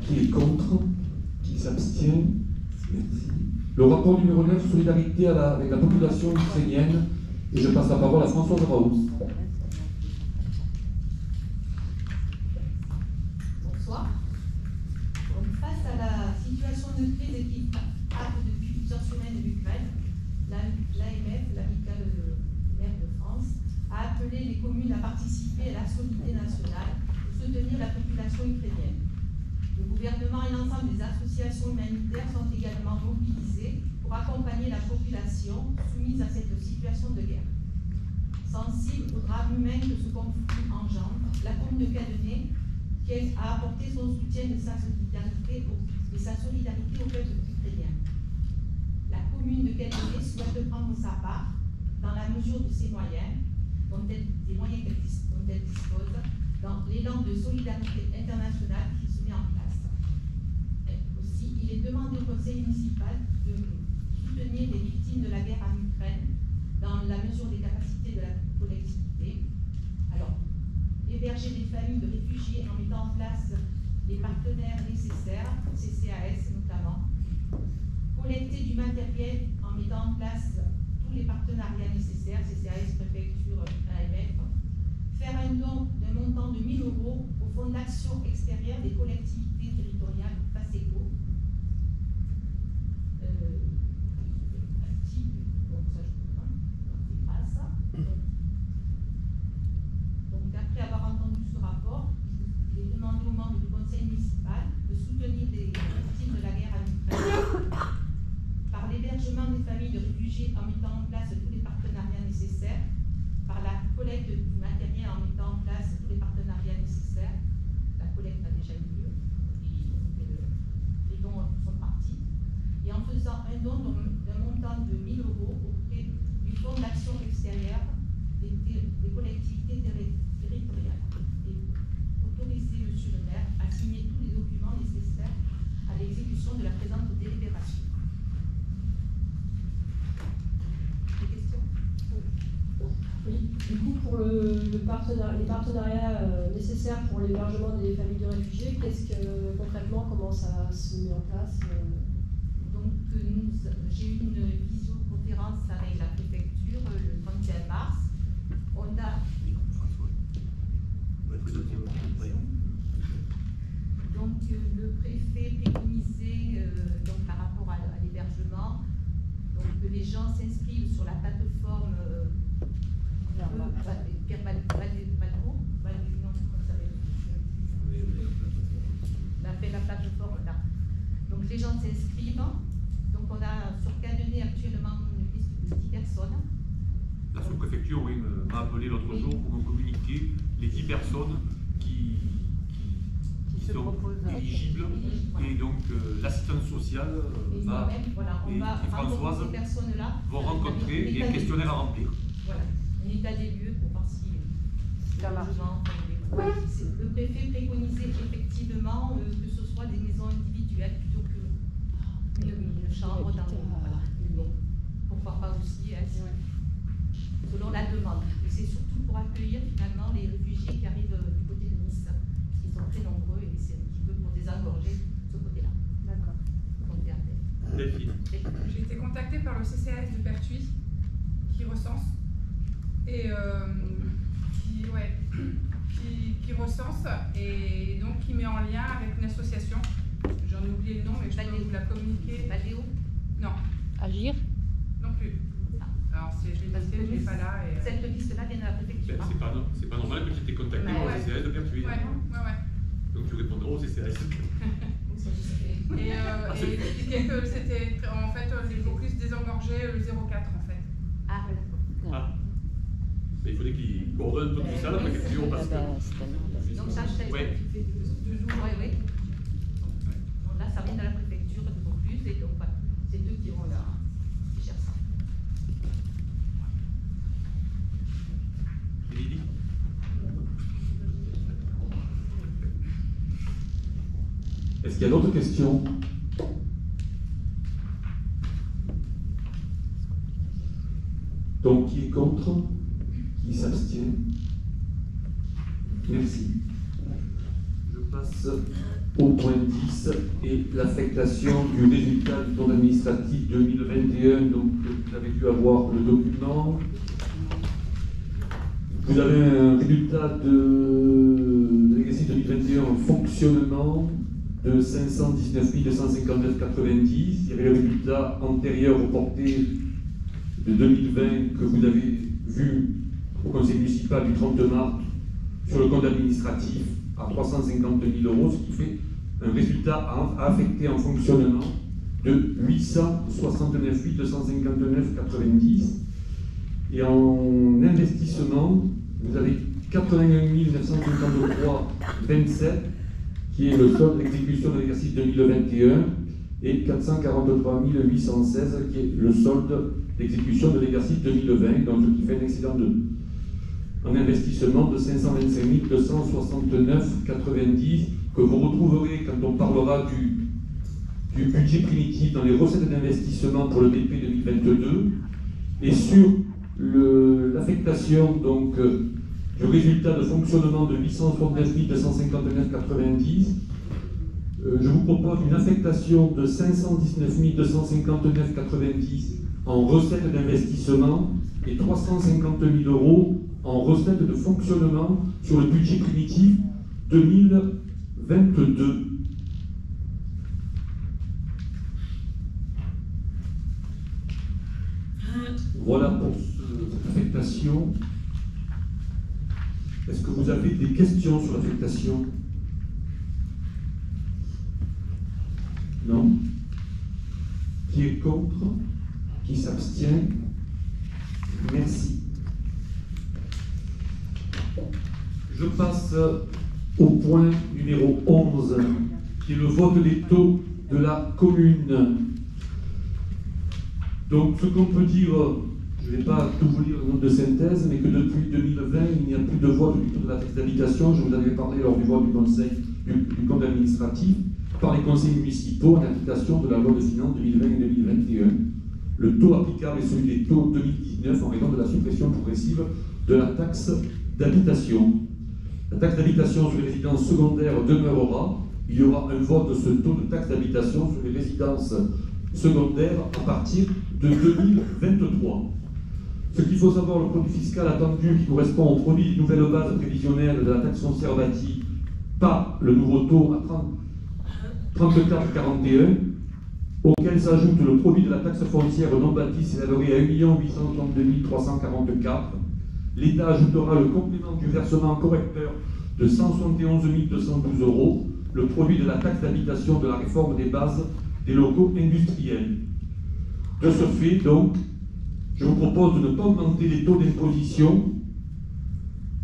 S1: Qui est contre? Qui s'abstient? Merci. Le rapport numéro 9, solidarité avec la population ukrainienne. Et je passe la parole à Françoise Raoult.
S10: Bonsoir. Donc, face à la situation de crise qui frappe depuis plusieurs semaines l'Ukraine, l'AMF, l'Amicale des maires de France, a appelé les communes à participer à la solidarité nationale pour soutenir la population ukrainienne. Le gouvernement et l'ensemble des associations humanitaires sont également mobilisés pour accompagner la population soumise à cette situation de guerre. Sensible au drame humain que ce conflit engendre, la commune de Cadenet a apporté son soutien et sa solidarité au peuple ukrainien. La commune de Cadenet souhaite prendre sa part dans la mesure de ses moyens, des moyens dont elle dispose, dans l'élan de solidarité internationale qui se met en place. Aussi, il est demandé au conseil municipal de soutenir les victimes de la guerre en Ukraine dans la mesure des capacités de la collectivité. Alors, héberger des familles de réfugiés en mettant en place les partenaires nécessaires, CCAS notamment, collecter du matériel en mettant en place tous les partenariats nécessaires, CCAS, préfecture, AMF, faire un don d'un montant de 1 000 € au Fonds d'action extérieure des collectivités territoriales, FASECO. Donc, après avoir entendu ce rapport, il est demandé aux membres du conseil municipal de soutenir les victimes de la guerre en Ukraine par l'hébergement des familles de réfugiés en mettant en place tous les partenariats nécessaires, par la collecte du matériel en mettant en place tous les partenariats nécessaires. La collecte a déjà eu lieu, les dons sont partis. Et en faisant un don d'un montant de 1 000 € auprès du Fonds d'action extérieure des collectivités territoriales. Et autoriser M. le maire à signer tous les documents nécessaires à l'exécution de la présente délibération. Des questions?
S11: Oui, du coup, pour les partenariats nécessaires pour l'hébergement des familles de réfugiés, concrètement, comment ça se met en place?
S10: Donc, j'ai eu une visioconférence avec la préfecture le 31 mars. On a... Donc, le préfet préconisait, donc, par rapport à l'hébergement, que les gens s'inscrivent sur la plateforme Pierre Valcourt, la plateforme là. Donc les gens s'inscrivent. Donc on a sur Cadenet actuellement une liste de 10 personnes.
S8: La sous-préfecture, oui, m'a appelé l'autre jour pour me communiquer les 10 personnes qui sont éligibles. Et donc l'assistance sociale et Françoise vont rencontrer et un questionnaire à remplir.
S10: Voilà, un état des lieux pour voir si le préfet préconisait effectivement que ce soit des maisons individuelles plutôt qu'une chambre dans bon, pourquoi pas aussi selon la demande. Et c'est surtout pour accueillir finalement les réfugiés qui arrivent du côté de Nice, parce qu'ils sont très nombreux et c'est un petit peu pour désengorger ce côté-là.
S11: D'accord.
S12: J'ai été contactée par le CCAS de Pertuis qui recense et qui recense et donc qui met en lien avec une association. J'en ai oublié le nom, mais je peux vous la communiquer.
S10: Valéo?
S12: Non.
S5: Agir?
S12: Non plus. Alors, je l'ai passé, je ne l'ai pas là. Et...
S10: Cette liste-là vient de la préfecture.
S8: C'est pas normal que tu t'aies contacté par le CCAS de Pertuis.
S12: Ouais.
S8: Donc tu répondras au CCAS.
S12: Et expliquer que c'était en fait les focus désengorger le 04 en fait.
S10: Ah,
S8: d'accord. Mais il faudrait qu'ils coordonnent tout ça, la préfecture, parce que...
S10: Donc ça, je sais, tu fais 2 jours, oui. Donc là, ça vient de la préfecture de Vaucluse, et donc c'est eux qui ont là, qui gèrent ça.
S8: Lydie?
S1: Est-ce qu'il y a d'autres questions? Donc, qui est contre? Qui s'abstient? Merci. Je passe au point 10 et l'affectation du résultat du compte administratif 2021. Donc, vous avez dû avoir le document. Vous avez un résultat de l'exercice 2021 en fonctionnement de 519 259,90. Il y avait le résultat antérieur reporté de 2020 que vous avez vu au conseil municipal du 30 mars sur le compte administratif à 350 000 €, ce qui fait un résultat à affecter en fonctionnement de 869 259,90. Et en investissement, vous avez 81 953,27 qui est le solde d'exécution de l'exercice 2021 et 443 816 qui est le solde d'exécution de l'exercice 2020, donc ce qui fait un excédent en investissement de 525 269,90 que vous retrouverez quand on parlera du budget primitif dans les recettes d'investissement pour le BP 2022 et sur l'affectation donc du résultat de fonctionnement de 869 259,90. Je vous propose une affectation de 519 259,90 en recettes d'investissement et 350 000 € en recettes de fonctionnement sur le budget primitif 2022. Voilà pour cette affectation. Est-ce que vous avez des questions sur l'affectation? Non? Qui est contre? Qui s'abstient? Merci. Je passe au point numéro 11, qui est le vote des taux de la commune. Donc ce qu'on peut dire, je ne vais pas tout vous lire le note de synthèse, mais que depuis 2020, il n'y a plus de vote du taux de la taxe d'habitation. Je vous en avais parlé lors du vote du conseil du compte administratif par les conseils municipaux en application de la loi de finances 2020 et 2021. Le taux applicable est celui des taux 2019 en raison de la suppression progressive de la taxe d'habitation. La taxe d'habitation sur les résidences secondaires demeurera. Il y aura un vote de ce taux de taxe d'habitation sur les résidences secondaires à partir de 2023. Ce qu'il faut savoir, le produit fiscal attendu qui correspond au produit des nouvelles bases prévisionnelles de la taxe foncière bâtie, pas le nouveau taux à 34,41, auquel s'ajoute le produit de la taxe foncière non bâtie s'élèverait à 1 832 344. L'État ajoutera le complément du versement correcteur de 171 212 €, le produit de la taxe d'habitation de la réforme des bases des locaux industriels. De ce fait, donc, je vous propose de ne pas augmenter les taux d'imposition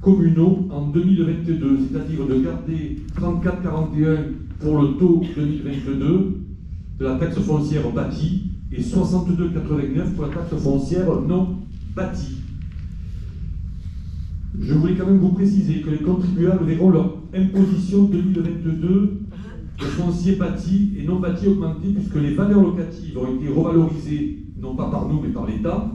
S1: communaux en 2022, c'est-à-dire de garder 34,41 pour le taux 2022 de la taxe foncière bâtie et 62,89 pour la taxe foncière non bâtie. Je voulais quand même vous préciser que les contribuables verront leur imposition 2022 de foncier bâti et non bâti augmenter puisque les valeurs locatives ont été revalorisées, non pas par nous mais par l'État,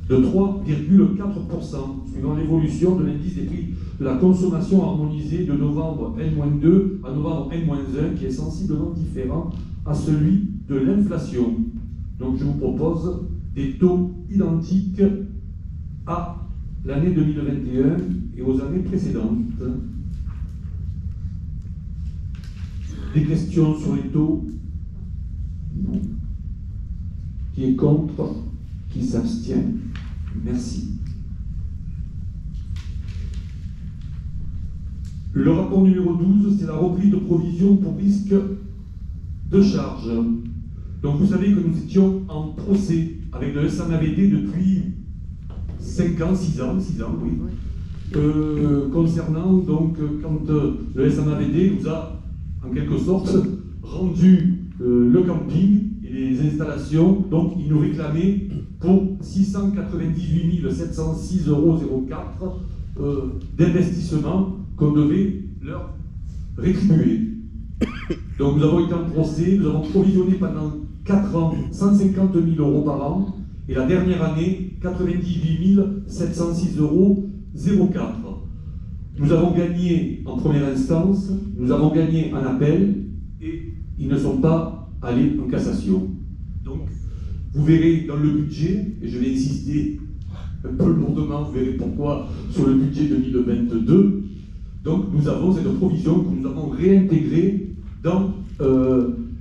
S1: de 3,4%, suivant l'évolution de l'indice des prix de la consommation harmonisée de novembre N-2 à novembre N-1, qui est sensiblement différent à celui de l'inflation. Donc je vous propose des taux identiques à l'année 2021 et aux années précédentes. Des questions sur les taux? Non. Qui est contre? Qui s'abstient? Merci. Le rapport numéro 12, c'est la reprise de provision pour risque de charge. Donc vous savez que nous étions en procès avec le SAMAVD depuis 5 ans, 6 ans, oui. Concernant donc quand le SAMAVD nous a en quelque sorte rendu le camping et les installations, donc ils nous réclamaient pour 698 706,04 € d'investissement qu'on devait leur rétribuer. Donc nous avons été en procès, nous avons provisionné pendant 4 ans 150 000 € par an, et la dernière année 98 706,04 €. Nous avons gagné en première instance, nous avons gagné en appel, et ils ne sont pas allés en cassation. Donc, vous verrez dans le budget, et je vais insister un peu lourdement, vous verrez pourquoi, sur le budget 2022, donc nous avons cette provision que nous avons réintégrée dans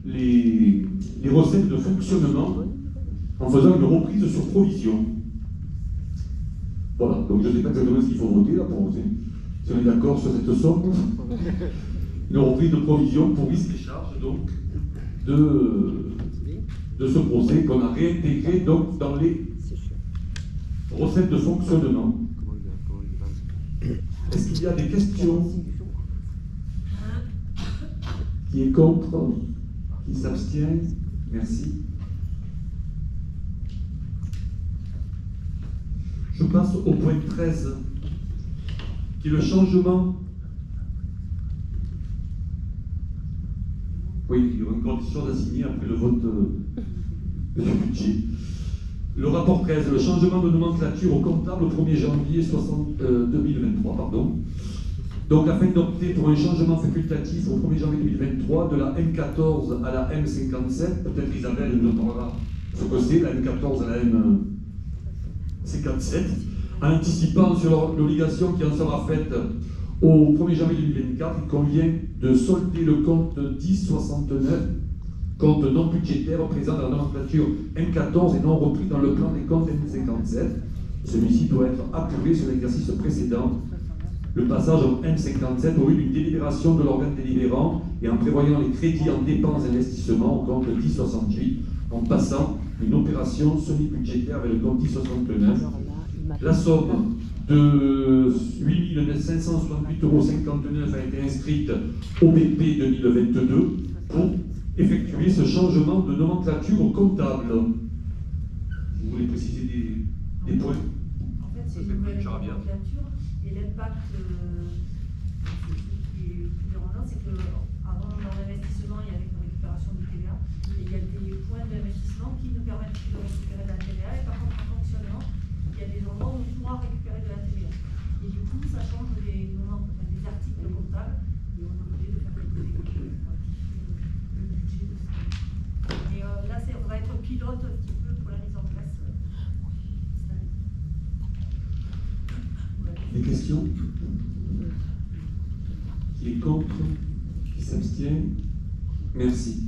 S1: les recettes de fonctionnement en faisant une reprise sur provision. Voilà, donc je ne sais pas exactement ce qu'il faut voter là pour voter. Si on est d'accord sur cette somme, une reprise de provision pour risque et charges donc de ce procès qu'on a réintégré donc dans les recettes de fonctionnement. Est-ce qu'il y a des questions? Qui est contre? Qui s'abstient? Merci. Je passe au point 13, qui est le changement. Oui, il y aura encore des choses à signer après le vote du budget. Le rapport 13, le changement de nomenclature au comptable au 1er janvier 2023. Pardon. Donc, afin d'opter pour un changement facultatif au 1er janvier 2023 de la M14 à la M57, peut-être Isabelle nous parlera ce que c'est, la M14 à la M57, en anticipant sur l'obligation qui en sera faite au 1er janvier 2024, il convient de solder le compte 1069, compte non budgétaire présent dans la nomenclature M14 et non repris dans le plan des comptes M57. Celui-ci doit être approuvé sur l'exercice précédent. Le passage en M57 au lieu d'une délibération de l'organe délibérant et en prévoyant les crédits en dépenses d'investissement au compte 1068, en passant une opération semi-budgétaire avec le compte 1069. La somme de 8 568,59 € a été inscrite au BP 2022 pour effectuer ce changement de nomenclature comptable. Vous voulez préciser des points?
S6: En fait, c'est une nouvelle nomenclature et l'impact qui est prédominant, c'est qu'avant, dans l'investissement, il y avait une récupération de TVA et il y a des points d'investissement qui nous permettent de récupérer de la TVA et par contre, en fonctionnement, il y a des endroits où on pourra récupérer de la TVA. Et du coup, ça change des articles comptables et on est obligé de faire quelques économies pour rectifier le budget de ça. Et là, on va être pilote un petit peu pour la mise en place cette année.
S1: Des questions? Qui est contre? Qui s'abstient? Merci.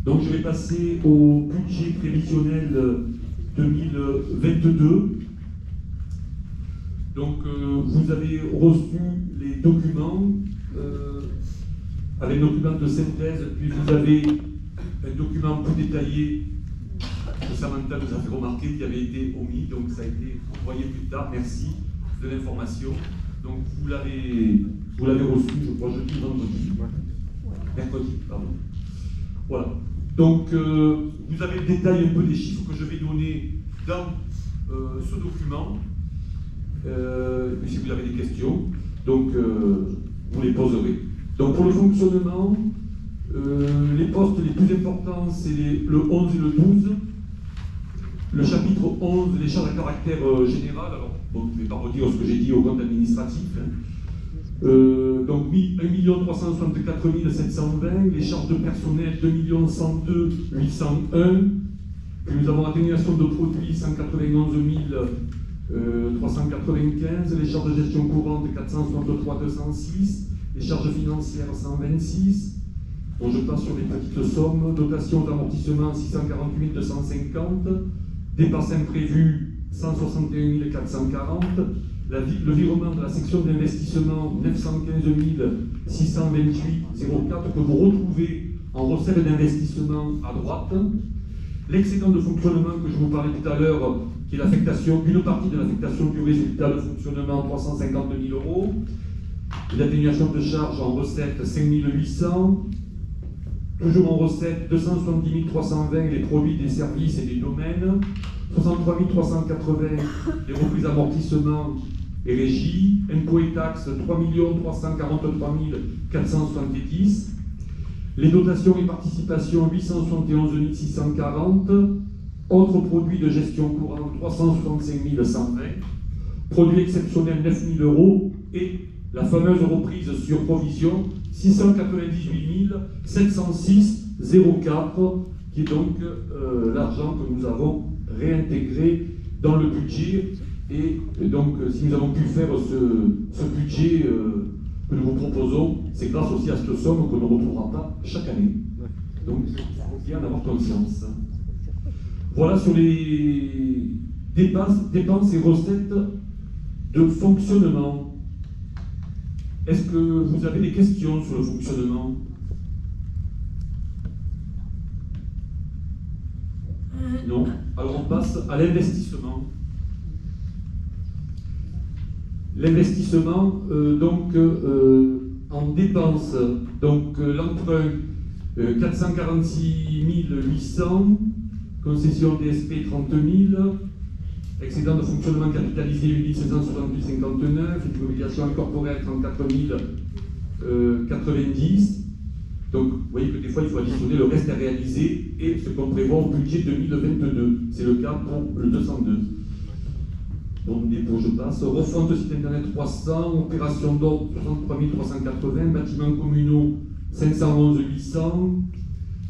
S1: Donc je vais passer au budget prévisionnel 2022. Donc vous avez reçu les documents avec document de synthèse, puis vous avez un document plus détaillé que Samantha nous a fait remarquer qui avait été omis, donc ça a été envoyé plus tard. Merci de l'information. Donc vous l'avez reçu, je crois, jeudi, vendredi. Mercredi, pardon. Voilà. Donc vous avez le détail un peu des chiffres que je vais donner dans ce document. Et si vous avez des questions, donc vous les poserez. Donc pour le fonctionnement, les postes les plus importants, c'est le 11 et le 12. Le chapitre 11, les charges à caractère général. Alors, bon, je ne vais pas redire ce que j'ai dit au compte administratif. Donc 1 364 720, les charges de personnel 2 102 801. Puis nous avons atténuation de produits 191 395, les charges de gestion courante 463 206, les charges financières 126. Bon, je passe sur les petites sommes. Dotation d'amortissement 648 250, dépenses imprévues 161 440, le virement de la section d'investissement 915 628,04 que vous retrouvez en recette d'investissement à droite. L'excédent de fonctionnement que je vous parlais tout à l'heure, qui est l'affectation, une partie de l'affectation du résultat de fonctionnement 350 000 €. L'atténuation de charges en recette 5 800. Toujours en recette 270 320 les produits, des services et des domaines. 63 380 les reprises amortissements et régies. Impôts et taxes 3 343 470. Les dotations et participations 871 640. Autres produits de gestion courante 365 120. Produits exceptionnels 9 000 € et la fameuse reprise sur provision 698 706,04 qui est donc l'argent que nous avons réintégré dans le budget. Et donc si nous avons pu faire ce budget que nous vous proposons, c'est grâce aussi à cette somme qu'on ne retrouvera pas chaque année. Donc il faut bien en avoir conscience. Voilà sur les dépenses et recettes de fonctionnement. Est-ce que vous avez des questions sur le fonctionnement? Non. Alors on passe à l'investissement. L'investissement, en dépenses, l'emprunt 446 800, concession DSP 30 000, excédent de fonctionnement capitalisé 8 768,59, immobilisation incorporelle 34 090. Donc vous voyez que des fois il faut additionner le reste à réaliser et ce qu'on prévoit au budget 2022. C'est le cas pour le 202. Donc dépôt, je passe. Refonte site internet 300, opération d'ordre 63 380, bâtiments communaux 511 800,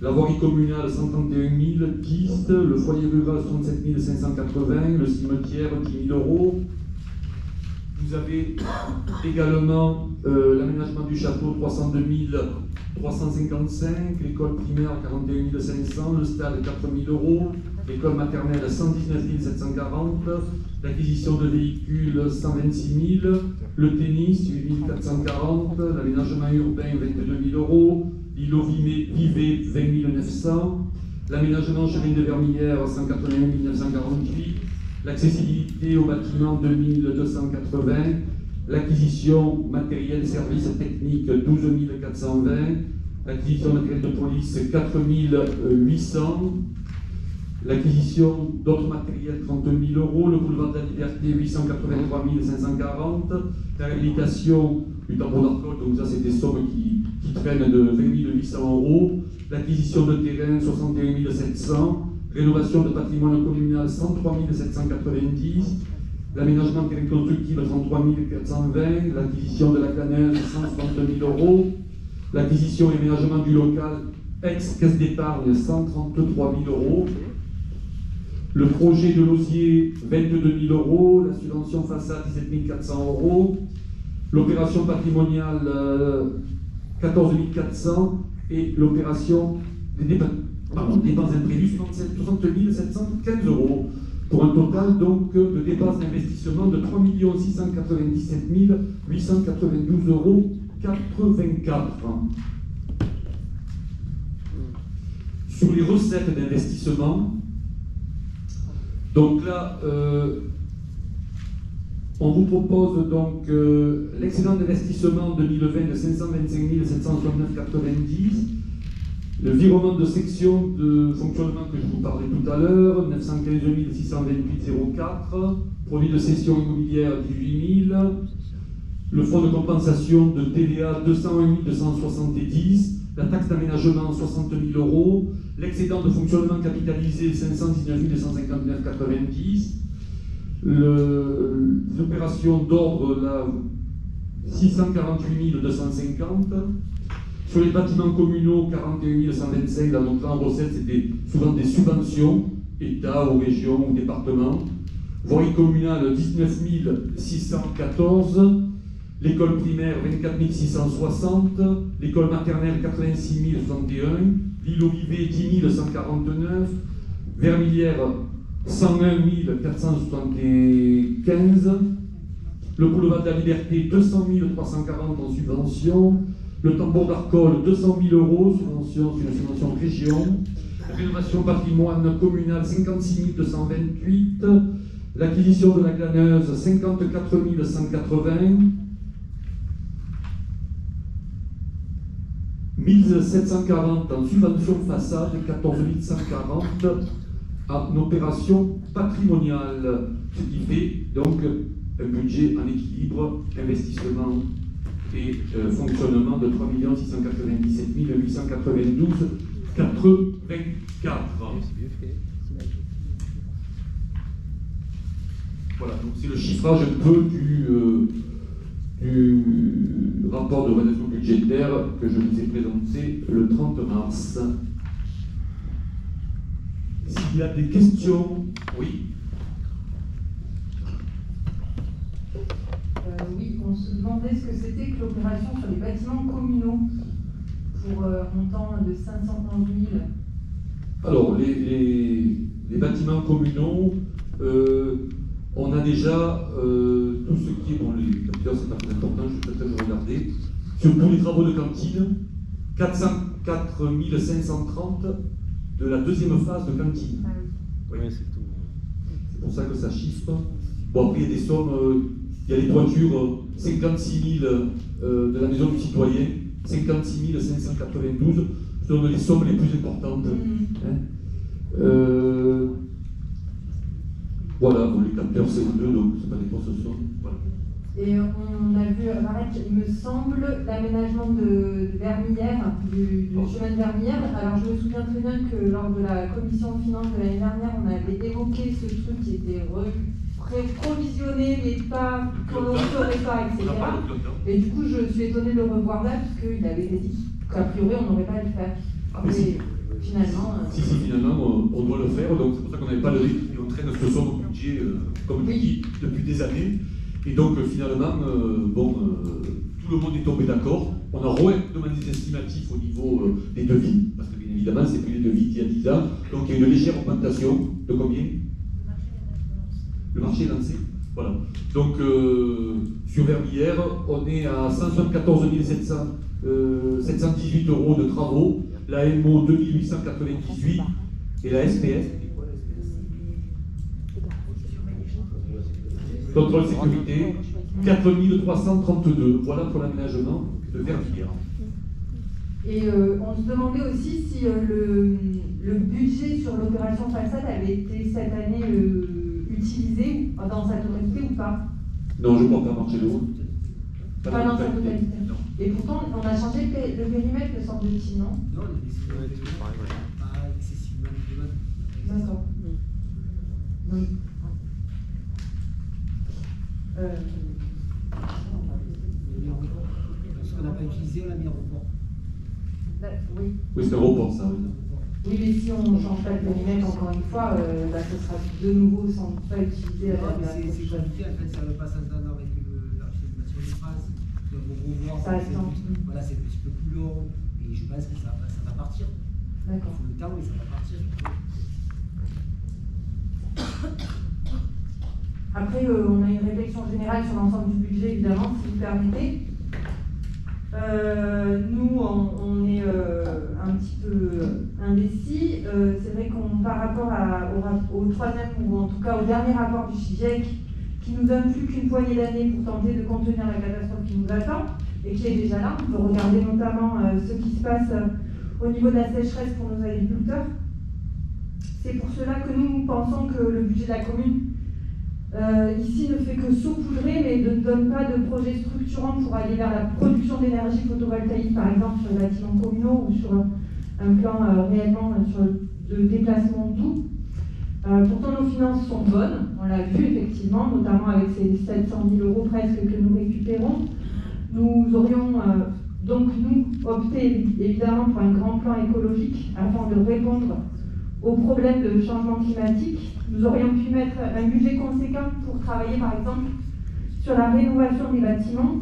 S1: la voirie communale 131 000, piste, le foyer rural 67 580, le cimetière 10 000 €. Vous avez également l'aménagement du château 302 355, l'école primaire 41 500, le stade 4 000 €, l'école maternelle 119 740, l'acquisition de véhicules 126 000, le tennis 8 440, l'aménagement urbain 22 000 €, l'îlot Vivet 20 900, l'aménagement chemin de Vermilière 181 948, l'accessibilité au bâtiment 2280, l'acquisition matériel services techniques 12 420, l'acquisition matériel de police 4800, l'acquisition d'autres matériels 30 000 euros, le boulevard de la Liberté 883 540, la réhabilitation du tambour d'alcool, donc ça c'est des sommes qui traînent de 20 800 euros, l'acquisition de terrain 61 700, rénovation de patrimoine communal 103 790, l'aménagement téléconstructif 33 420, l'acquisition de la Glaneuse 162 000 euros, l'acquisition et aménagement du local ex-caisse d'épargne 133 000 euros, le projet de Lausier 22 000 euros, la subvention façade 17 400 euros, l'opération patrimoniale 14 400 et l'opération des dépenses imprévues 60 715 euros, pour un total donc de dépenses d'investissement de 3 697 892 euros 84. Sur les recettes d'investissement, donc là, on vous propose donc l'excédent d'investissement 2020 de 525 769,90, le virement de section de fonctionnement que je vous parlais tout à l'heure, 915 628,04, produit de cession immobilière 18 000, le fonds de compensation de TVA 201 270, la taxe d'aménagement 60 000 euros, l'excédent de fonctionnement capitalisé 519 259,90, les opérations d'ordre là 648 250, sur les bâtiments communaux 41 125, là, donc là en recette c'était souvent des subventions, État ou région ou département, voirie communale 19 614, l'école primaire 24 660, l'école maternelle 86 061, l'île Olivet 10 149, Vermilière 101 475, le boulevard de la Liberté 200 340 en subvention, le tambour d'Arcole 200 000 euros, subvention, c'est une subvention région, la rénovation patrimoine communal 56 228, l'acquisition de la Glaneuse 54 180, 1740 en subvention façade et 14 140 en opération patrimoniale, ce qui fait donc un budget en équilibre, investissement et fonctionnement de 3 697 892,84. Voilà, donc c'est le chiffrage un peu du rapport de rédaction budgétaire que je vous ai présenté le 30 mars. S'il y a des questions, oui.
S2: Oui, on se demandait ce que c'était que l'opération sur les bâtiments communaux pour un montant de 511 000.
S1: Alors, les bâtiments communaux, on a déjà tout ce qui est, bon, les capteurs, c'est pas très important, je vais peut-être regarder, sur tous les travaux de cantine, 404 530 de la deuxième phase de cantine.
S2: Ah oui.
S1: Oui, c'est tout. C'est pour ça que ça chiffre. Bon, après, il y a des sommes, il y a les toitures, 56 000 de la maison du citoyen, 56 592, ce sont les sommes les plus importantes. Hein. Voilà, bon, les capteurs CO2, donc c'est pas des grosses sommes. Voilà.
S2: Et on a vu apparaître, il me semble, l'aménagement de Vermilière, du chemin de Vermilière. Alors je me souviens très bien que lors de la commission de finances de l'année dernière, on avait évoqué ce truc qui était provisionné, mais pas qu'on ne ferait pas, etc. Et du coup, je suis étonnée de le revoir là, parce qu'il avait dit qu'a priori, on n'aurait pas à le faire.
S1: Mais si.
S2: Finalement.
S1: Si, finalement, on doit le faire, donc c'est pour ça qu'on n'avait pas le rythme, et on traîne ce somme au budget, comme je dis, depuis des années. Et donc, finalement, tout le monde est tombé d'accord. On a demandé des estimatifs au niveau des devis, parce que bien évidemment, c'est plus les devis qu'il y a 10 ans. Donc, il y a une légère augmentation. De combien? Le marché est lancé. Voilà. Donc, sur Vermilière, on est à 174 718 euros de travaux, la MO 2898 et la SPS. contrôle sécurité, 4332. Voilà pour l'aménagement de Verviers.
S2: Et on se demandait aussi si le budget sur l'opération façade avait été cette année utilisé dans sa totalité ou pas.
S1: Non, je crois pas, marché de route.
S2: Pas dans sa totalité. Et pourtant, on a changé le périmètre, me semble-t-il, non?
S13: Non, pas excessivement.
S2: D'accord. Oui.
S13: Ce qu'on n'a pas utilisé, on l'a mis en report.
S2: Oui.
S1: Oui, c'est un report, ça.
S2: Oui, mais si on ne change pas le périmètre, encore une fois, ce sera de nouveau sans pas utiliser la
S13: c'est compliqué, en fait, ça ne va pas s'entendre avec l'architecture des phrases. Donc, on revoir. Voilà, c'est un petit peu plus long, et je pense que ça va partir.
S2: D'accord.
S13: Il faut le temps, mais ça va partir.
S2: Après, on a une réflexion générale sur l'ensemble du budget, évidemment, si vous permettez. Nous, on est un petit peu indécis. C'est vrai qu'on, par rapport au troisième, ou en tout cas au dernier rapport du GIEC, qui nous donne plus qu'une poignée d'années pour tenter de contenir la catastrophe qui nous attend, et qui est déjà là. On peut regarder notamment ce qui se passe au niveau de la sécheresse pour nos agriculteurs. C'est pour cela que nous pensons que le budget de la commune ici ne fait que saupoudrer, mais ne donne pas de projet structurant pour aller vers la production d'énergie photovoltaïque, par exemple sur les bâtiments communaux ou sur un plan réellement sur le déplacement doux. Pourtant, nos finances sont bonnes, on l'a vu effectivement, notamment avec ces 700 000 € presque que nous récupérons. Nous aurions donc, nous, opté évidemment pour un grand plan écologique afin de répondre aux problèmes de changement climatique. Nous aurions pu mettre un budget conséquent pour travailler par exemple sur la rénovation des bâtiments,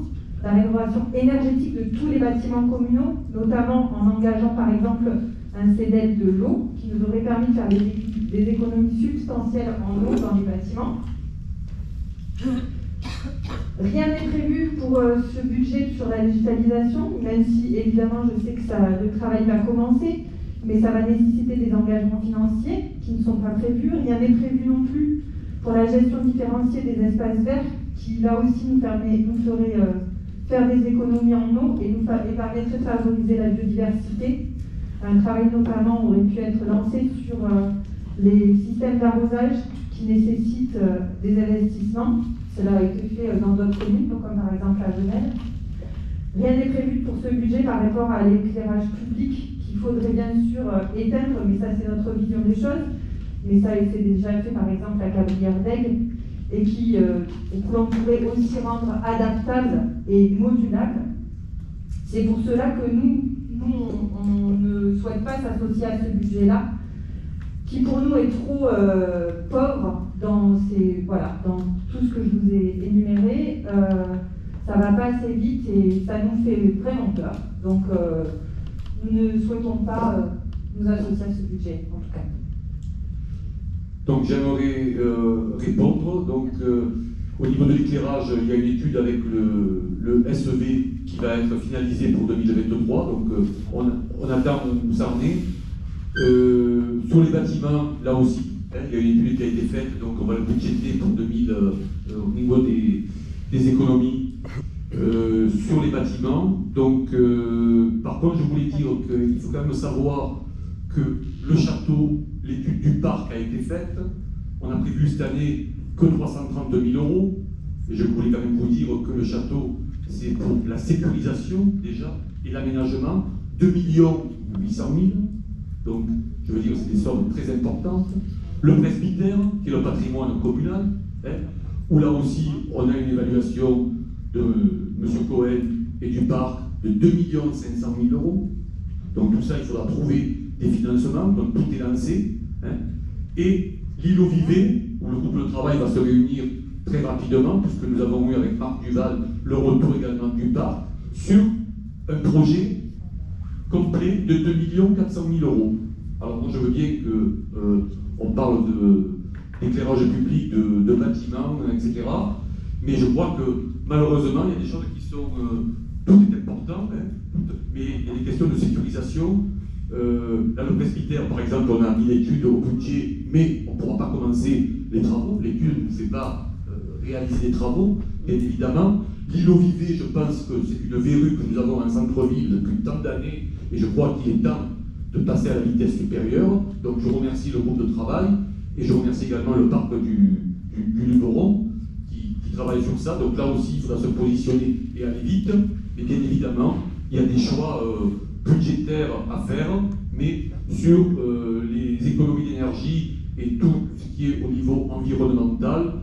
S2: la rénovation énergétique de tous les bâtiments communaux, notamment en engageant par exemple un CEDEL de l'eau qui nous aurait permis de faire des économies substantielles en eau dans les bâtiments. Rien n'est prévu pour ce budget sur la digitalisation, même si évidemment je sais que le travail va commencer, mais ça va nécessiter des engagements financiers qui ne sont pas prévus. Rien n'est prévu non plus pour la gestion différenciée des espaces verts, qui là aussi nous ferait faire des économies en eau et permettrait de favoriser la biodiversité. Un travail notamment aurait pu être lancé sur les systèmes d'arrosage qui nécessitent des investissements. Cela a été fait dans d'autres communes, comme par exemple à Genève. Rien n'est prévu pour ce budget par rapport à l'éclairage public qu'il faudrait bien sûr éteindre, mais ça c'est notre vision des choses. Mais ça a été déjà fait par exemple à Cabrières d'Aigle et que l'on pourrait aussi rendre adaptable et modulable. C'est pour cela que nous on ne souhaite pas s'associer à ce budget-là, qui pour nous est trop pauvre dans tout ce que je vous ai énuméré. Ça va pas assez vite et ça nous fait vraiment peur. Donc nous ne souhaitons pas nous associer à ce budget, en tout cas.
S1: Donc j'aimerais répondre. Donc au niveau de l'éclairage, il y a une étude avec le SEV qui va être finalisé pour 2023. Donc on attend où ça en est. Sur les bâtiments, là aussi, il y a une étude qui a été faite, donc on va le budgéter pour 2000 au niveau des économies sur les bâtiments. Donc, par contre, je voulais dire qu'il faut quand même savoir que le château, l'étude du parc a été faite. On a prévu cette année que 332 000 €. Et je voulais quand même vous dire que le château, c'est pour la sécurisation déjà et l'aménagement, 2 800 000 €. Donc, je veux dire, c'est des sommes très importantes. Le presbytère, qui est le patrimoine communal, où là aussi, on a une évaluation de M. Cohen et du parc de 2 500 000 €. Donc tout ça, il faudra trouver des financements, donc tout est lancé. Et l'îlot Vivet, où le groupe de travail va se réunir très rapidement, puisque nous avons eu avec Marc Duval le retour également du parc, sur un projet complet de 2 400 000 €. Alors moi je veux bien qu'on parle d'éclairage public, de bâtiments, etc. Mais je crois que malheureusement il y a des choses qui sont... tout est important, mais il y a des questions de sécurisation. Dans le presbytère par exemple on a mis l'étude au budget, mais on ne pourra pas commencer les travaux. L'étude ne s'est pas réaliser des travaux, bien évidemment. L'îlot Vivet, je pense que c'est une verrue que nous avons en centre-ville depuis tant d'années, et je crois qu'il est temps de passer à la vitesse supérieure. Donc je remercie le groupe de travail, et je remercie également le parc du Luberon qui travaille sur ça. Donc là aussi, il faudra se positionner et aller vite, mais bien évidemment, il y a des choix budgétaires à faire, mais sur les économies d'énergie et tout ce qui est au niveau environnemental,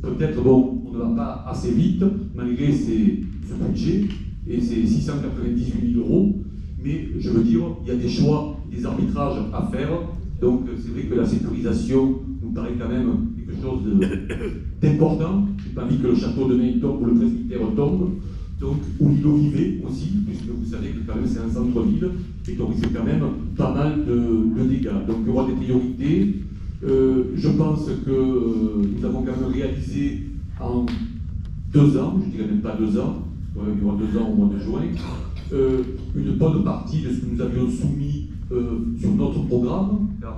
S1: peut-être, bon, on ne va pas assez vite, malgré ce budget et ces 698 000 €, mais je veux dire, il y a des choix, des arbitrages à faire, donc c'est vrai que la sécurisation nous paraît quand même quelque chose d'important. Je n'ai pas envie que le château de Maine tombe ou le presbytère tombe, donc, ou l'îlot Vivet aussi, puisque vous savez que quand même c'est un centre-ville, et donc c'est quand même pas mal de dégâts. Donc il y aura des priorités. Je pense que nous avons quand même réalisé en 2 ans, je dirais même pas 2 ans, il y aura 2 ans au mois de juin, une bonne partie de ce que nous avions soumis sur notre programme, car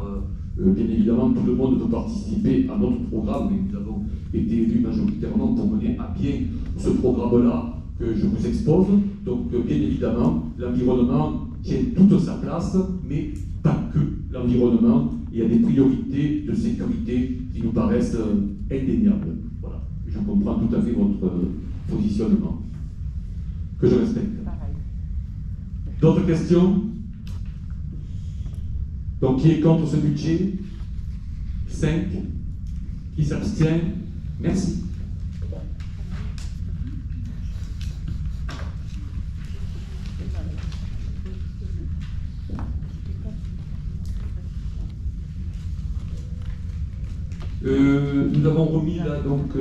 S1: bien évidemment tout le monde peut participer à notre programme, mais nous avons été élus majoritairement pour mener à bien ce programme-là que je vous expose. Donc bien évidemment, l'environnement tient toute sa place, mais pas que l'environnement. Il y a des priorités de sécurité qui nous paraissent indéniables. Voilà. Je comprends tout à fait votre positionnement, que je respecte. D'autres questions? Donc, qui est contre ce budget? 5. Qui s'abstient? Merci. Nous avons remis là, donc,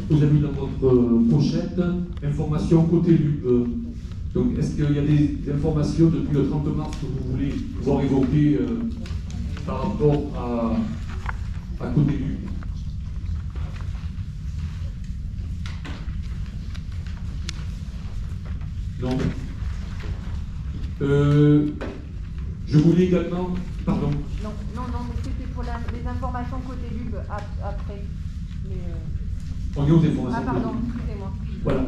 S1: vous avez mis dans votre pochette, information côté Lube. Donc, est-ce qu'il y a des informations depuis le 30 mars que vous voulez voir évoquer par rapport à côté Lube? Non. Je voulais également... Pardon.
S2: Non, mais c'était pour les informations côté Lube après. Mais
S1: on est aux informations.
S2: Ah pardon, excusez-moi.
S1: Voilà.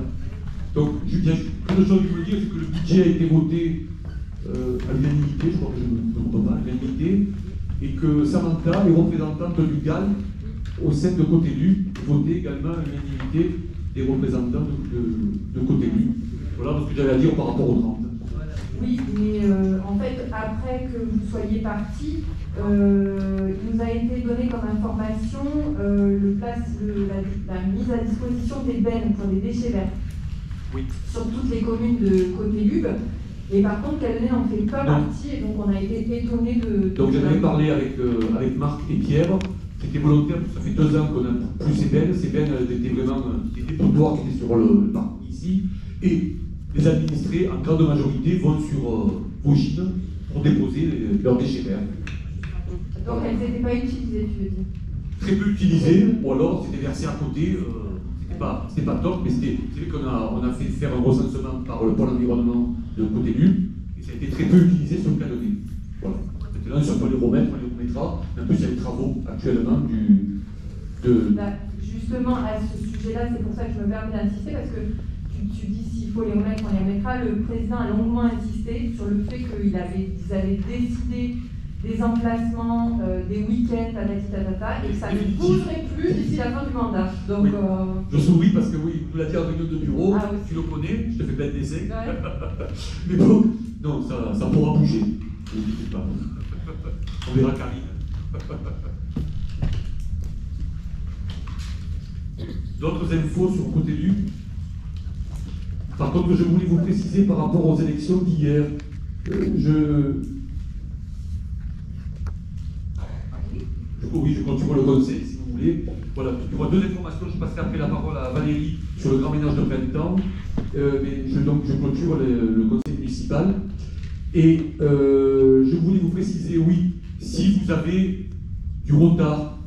S1: Donc, il y a une chose que je veux dire, c'est que le budget a été voté à l'unanimité, je crois que je ne me trompe pas, à l'unanimité, et que Samantha, les représentantes du GAL, au sein de Côté Lu, votaient également à l'unanimité des représentants de Côté Lu. Voilà ce que j'avais à dire par rapport au 30.
S2: Oui, mais en fait, après que vous soyez parti, il nous a été donné comme information la mise à disposition des bennes pour les déchets verts.
S1: Oui.
S2: Sur toutes les communes de Côté Lube. Et par contre, Calais n'en fait pas partie, et donc on a été étonnés de...
S1: Donc j'en avais parlé avec Marc et Pierre, c'était volontaire, ça fait 2 ans qu'on a plus ces bennes étaient vraiment des dépotoirs qui étaient sur le parc ici, et les administrés, en grande majorité, vont sur Vauchine pour déposer leurs déchets verts.
S2: Donc elles n'étaient pas utilisées, tu veux dire?
S1: Très peu utilisées, ou alors c'était versé à côté, c'était pas top, mais c'est vrai qu'on a fait faire un recensement par le pôle environnement de Côté Lu, et ça a été très peu utilisé sur le Canonnet. Voilà. Maintenant, si on peut les remettre, on les remettra. En plus, il y a des travaux actuellement
S2: Justement, à ce sujet-là, c'est pour ça que je me permets d'insister, parce que tu dis s'il faut les remettre, on les remettra. Le président a longuement insisté sur le fait qu'ils avaient décidé des emplacements, des week-ends, et que ça ne bougerait plus d'ici la fin du mandat. Donc,
S1: oui. Je souris parce que oui, vous l'avez dit en réunion de bureau, tu le connais, je te fais plein d'essais. Ouais. Mais bon, non, ça pourra bouger. Ne dites pas. On verra Karine. D'autres infos sur Côté Lu? Par contre, je voulais vous préciser par rapport aux élections d'hier. Oui, je continue le conseil, si vous voulez. Voilà, il y aura 2 informations. Je passerai après la parole à Valérie sur le grand ménage de printemps. Mais je clôture le conseil municipal. Et je voulais vous préciser, oui, si vous avez du retard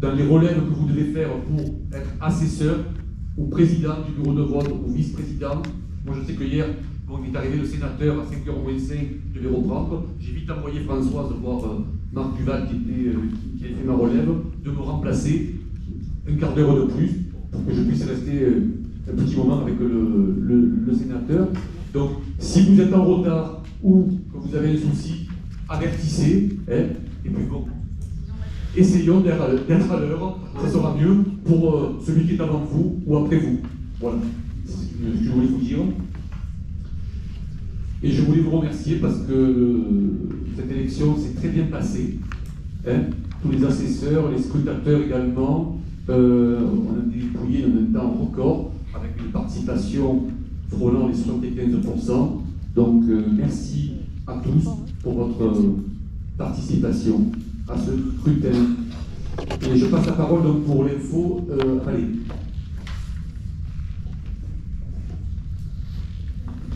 S1: dans les relèves que vous devez faire pour être assesseur ou président du bureau de vote ou vice-président, moi je sais que hier, bon, il est arrivé le sénateur à 5h moins 5, je vais reprendre. J'ai vite envoyé Françoise voir Marc Duval qui avait fait ma relève, de me remplacer. un quart d'heure de plus pour que je puisse rester un petit moment avec le sénateur. Donc, si vous êtes en retard ou que vous avez un souci, avertissez, hein, et puis bon, essayons d'être à l'heure, ça sera mieux pour celui qui est avant vous ou après vous. Voilà, c'est ce que je voulais vous dire. Et je voulais vous remercier parce que cette élection s'est très bien passée. Hein, tous les assesseurs, les scrutateurs également, on a dépouillé dans un temps record avec une participation frôlant les 75%. Donc merci à tous pour votre participation à ce scrutin. Et je passe la parole donc pour l'info à Valérie.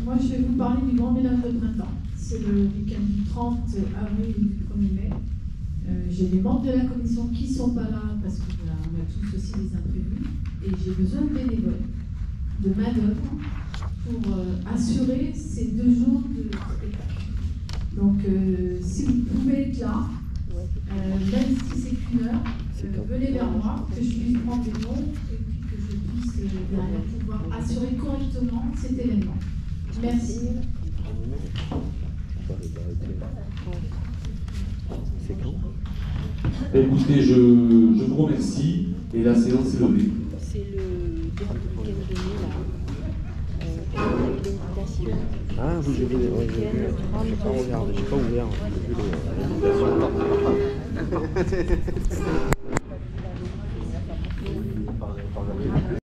S9: Moi, je vais vous parler du grand ménage de printemps. C'est le week-end du 30 avril et du 1er mai. J'ai des membres de la commission qui ne sont pas là parce qu'on a tous aussi des imprévus. Et j'ai besoin de bénévoles, de main-d'œuvre pour assurer ces 2 jours de spectacle. Donc, si vous pouvez être là, même si c'est qu'une heure, venez vers moi, que je puisse prendre des noms et puis que je puisse derrière pouvoir assurer correctement cet événement. Merci.
S1: Écoutez, je vous remercie et la séance est levée.
S5: C'est le dernier week-end de mai, là. On a eu l'invitation.
S14: Ah oui, j'ai vu. J'ai pas ouvert.